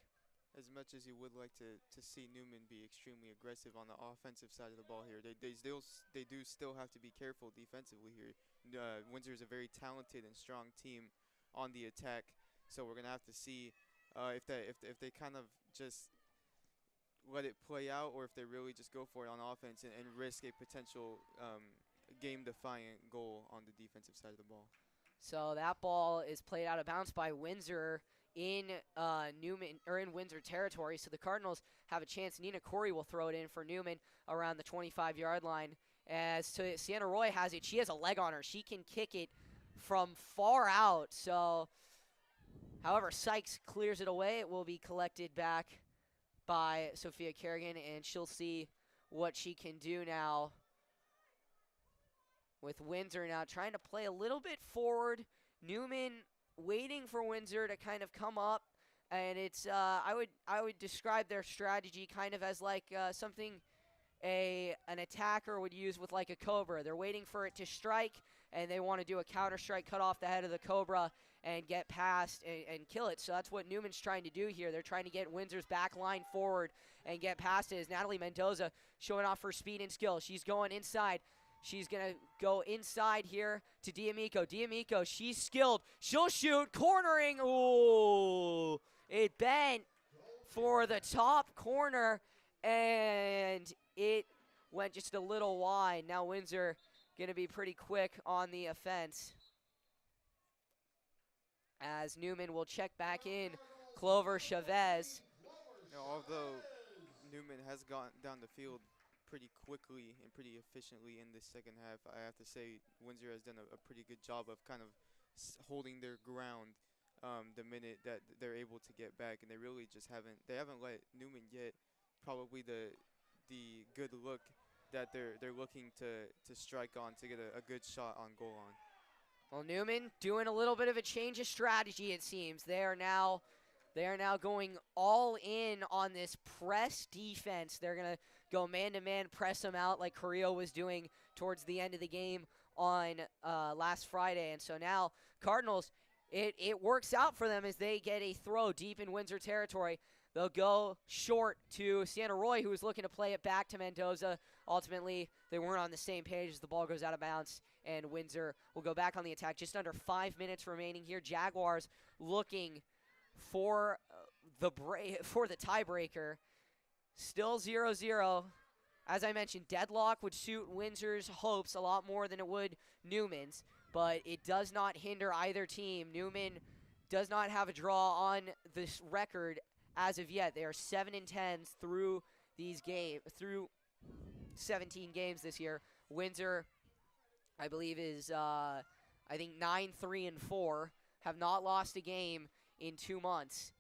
As much as you would like to see Newman be extremely aggressive on the offensive side of the ball here, they do still have to be careful defensively here. Windsor is a very talented and strong team on the attack, so we're gonna have to see if they kind of just let it play out, or if they really just go for it on offense and risk a potential game-defiant goal on the defensive side of the ball. So that ball is played out of bounds by Windsor in Newman or in Windsor territory. So the Cardinals have a chance. Nina Corey will throw it in for Newman around the 25-yard line. As to Sienna Roy has it, she has a leg on her. She can kick it from far out. So, however, Sykes clears it away. It will be collected back by Sophia Kerrigan, and she'll see what she can do now with Windsor now trying to play a little bit forward. Newman waiting for Windsor to kind of come up, and it's I would describe their strategy kind of as like something an attacker would use with like a cobra. They're waiting for it to strike, and they want to do a counter strike, cut off the head of the cobra and get past and kill it. So that's what Newman's trying to do here. They're trying to get Windsor's back line forward and get past it. As Natalie Mendoza showing off her speed and skill. She's going inside. She's going to go inside here to D'Amico. D'Amico, she's skilled. She'll shoot. Cornering. Ooh. It bent for the top corner, and it went just a little wide. Now Windsor going to be pretty quick on the offense, as Newman will check back in Clover Chavez. Although Newman has gone down the field pretty quickly and pretty efficiently in this second half, I have to say Windsor has done a pretty good job of kind of holding their ground the minute that they're able to get back, and they really just haven't let Newman get probably the good look that they're looking to strike on to get a good shot on goal on. Well, Newman doing a little bit of a change of strategy, it seems. They are now going all in on this press defense. They're going to go man-to-man, press them out like Carrillo was doing towards the end of the game on last Friday. And so now Cardinals, it works out for them as they get a throw deep in Windsor territory. They'll go short to Sienna Roy, who is looking to play it back to Mendoza. Ultimately, they weren't on the same page as the ball goes out of bounds, and Windsor will go back on the attack. Just under 5 minutes remaining here. Jaguars looking for the tiebreaker. Still 0-0. As I mentioned, deadlock would suit Windsor's hopes a lot more than it would Newman's, but it does not hinder either team. Newman does not have a draw on this record as of yet. They are 7-10 through these games, through 17 games this year. Windsor, I believe, is 9-3-4. Have not lost a game in 2 months.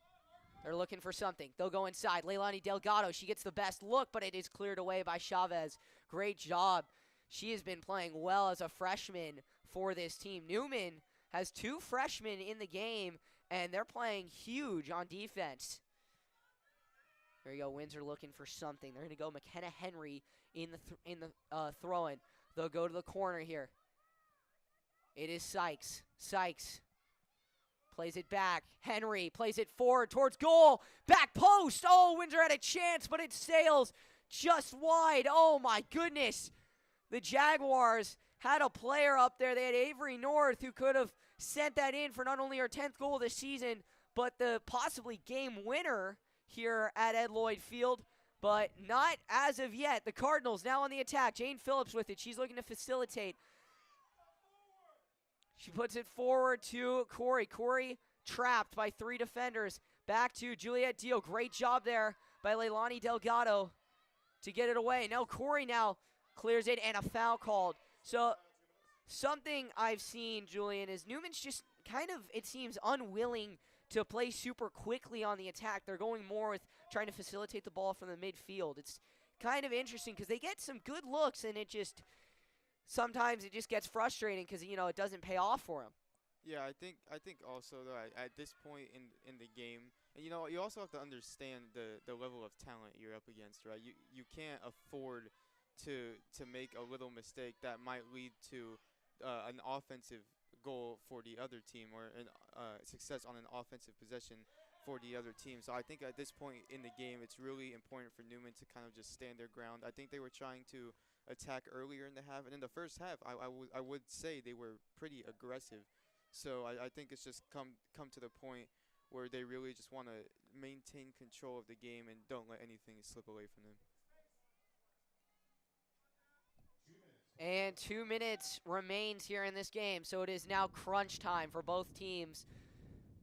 They're looking for something. They'll go inside. Leilani Delgado, she gets the best look, but it is cleared away by Chavez. Great job. She has been playing well as a freshman for this team. Newman has 2 freshmen in the game, and they're playing huge on defense. There you go. Windsor looking for something. They're going to go McKenna Henry in the throw-in. They'll go to the corner here. It is Sykes. Sykes plays it back. Henry plays it forward towards goal. Back post. Oh, Windsor had a chance, but it sails just wide. Oh, my goodness. The Jaguars had a player up there. They had Avery North, who could have sent that in for not only her 10th goal this season, but the possibly game winner here at Ed Lloyd Field. But not as of yet. The Cardinals now on the attack. Jane Phillips with it. She's looking to facilitate. She puts it forward to Corey. Corey trapped by 3 defenders. Back to Juliet Deal. Great job there by Leilani Delgado to get it away. Now Corey now clears it, and a foul called. So something I've seen, Julian, is Newman's just kind of, it seems, unwilling to play super quickly on the attack. They're going more with trying to facilitate the ball from the midfield. It's kind of interesting because they get some good looks, and sometimes it just gets frustrating because, it doesn't pay off for them. Yeah, I think also though at this point in the game, and you also have to understand the level of talent you're up against, right? You can't afford to make a little mistake that might lead to an offensive goal for the other team, or success on an offensive possession for the other team. So I think at this point in the game, it's really important for Newman to kind of just stand their ground. I think they were trying to attack earlier in the half, and in the first half, I would say they were pretty aggressive. So I think it's just come to the point where they really just want to maintain control of the game and don't let anything slip away from them. And 2 minutes remains here in this game, so it is now crunch time for both teams.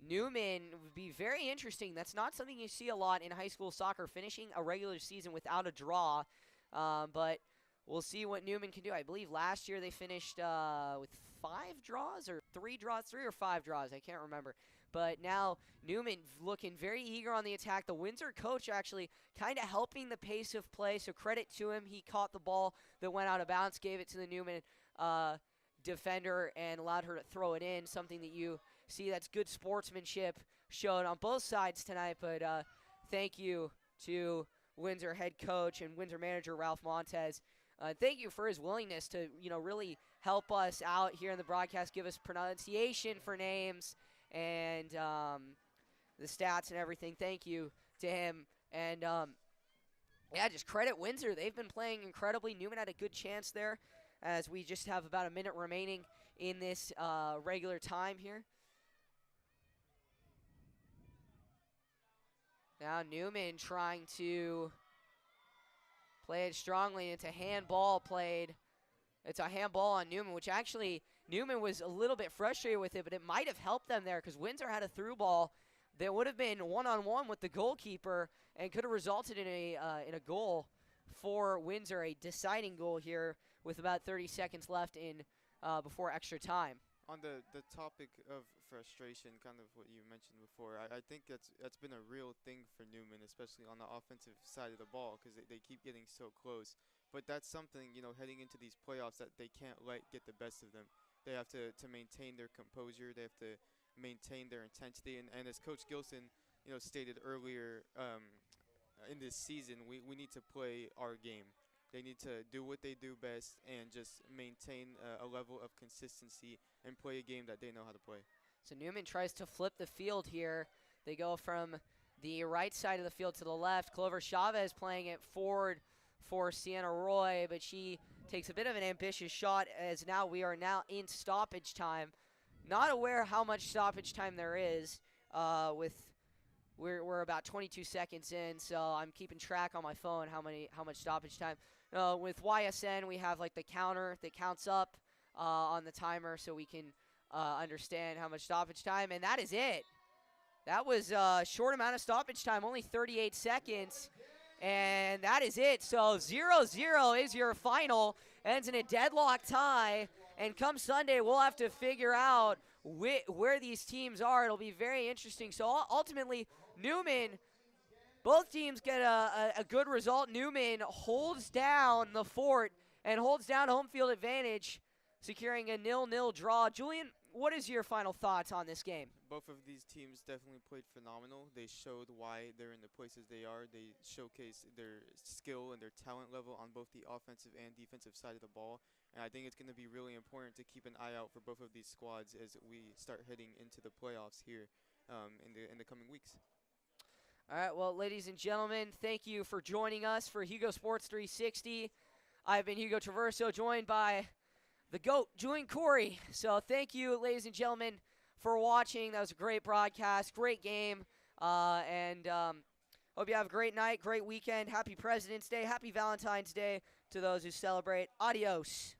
Newman would be very interesting. That's not something you see a lot in high school soccer, finishing a regular season without a draw. But we'll see what Newman can do. I believe last year they finished with 5 draws or 3 draws, 3 or 5 draws. I can't remember. But now Newman looking very eager on the attack. The Windsor coach actually kind of helping the pace of play, so credit to him. He caught the ball that went out of bounds, gave it to the Newman defender, and allowed her to throw it in, something that you see that's good sportsmanship shown on both sides tonight. But thank you to Windsor head coach and Windsor manager Ralph Montez. Thank you for his willingness to really help us out here in the broadcast, give us pronunciation for names and the stats and everything. Thank you to him. And just credit Windsor. They've been playing incredibly. Newman had a good chance there, as we just have about a minute remaining in this regular time here. Now Newman trying to play it strongly. It's a handball played. It's a handball on Newman, which actually Newman was a little bit frustrated with it, but it might have helped them there because Windsor had a through ball that would have been one-on-one with the goalkeeper and could have resulted in a goal for Windsor, a deciding goal here with about 30 seconds left in before extra time. On the topic of frustration, kind of what you mentioned before, I think that's been a real thing for Newman, especially on the offensive side of the ball, because they keep getting so close. But that's something, heading into these playoffs, that they can't let get the best of them. They have to maintain their composure. They have to maintain their intensity. And as Coach Gilson, stated earlier in this season, we need to play our game. They need to do what they do best and just maintain a level of consistency and play a game that they know how to play. So Newman tries to flip the field here. They go from the right side of the field to the left. Clover Chavez playing it forward for Sienna Roy, but she takes a bit of an ambitious shot, as we are now in stoppage time. Not aware how much stoppage time there is. We're about 22 seconds in, so I'm keeping track on my phone how much stoppage time. With YSN, we have like the counter that counts up on the timer, so we can understand how much stoppage time, and that is it. That was a short amount of stoppage time, only 38 seconds, and that is it. So 0-0 is your final. Ends in a deadlock tie, and come Sunday, we'll have to figure out where these teams are. It'll be very interesting. So ultimately, Newman, both teams get a good result. Newman holds down the fort and holds down home field advantage, securing a 0-0 draw. Julian, what is your final thoughts on this game? Both of these teams definitely played phenomenal. They showed why they're in the places they are. They showcased their skill and their talent level on both the offensive and defensive side of the ball. And I think it's going to be really important to keep an eye out for both of these squads as we start heading into the playoffs here in the coming weeks. All right, well, ladies and gentlemen, thank you for joining us for Hugo Sports 360. I've been Hugo Traverso, joined by the GOAT, Julian Corey. So thank you, ladies and gentlemen, for watching. That was a great broadcast, great game, and hope you have a great night, great weekend. Happy President's Day, happy Valentine's Day to those who celebrate. Adios.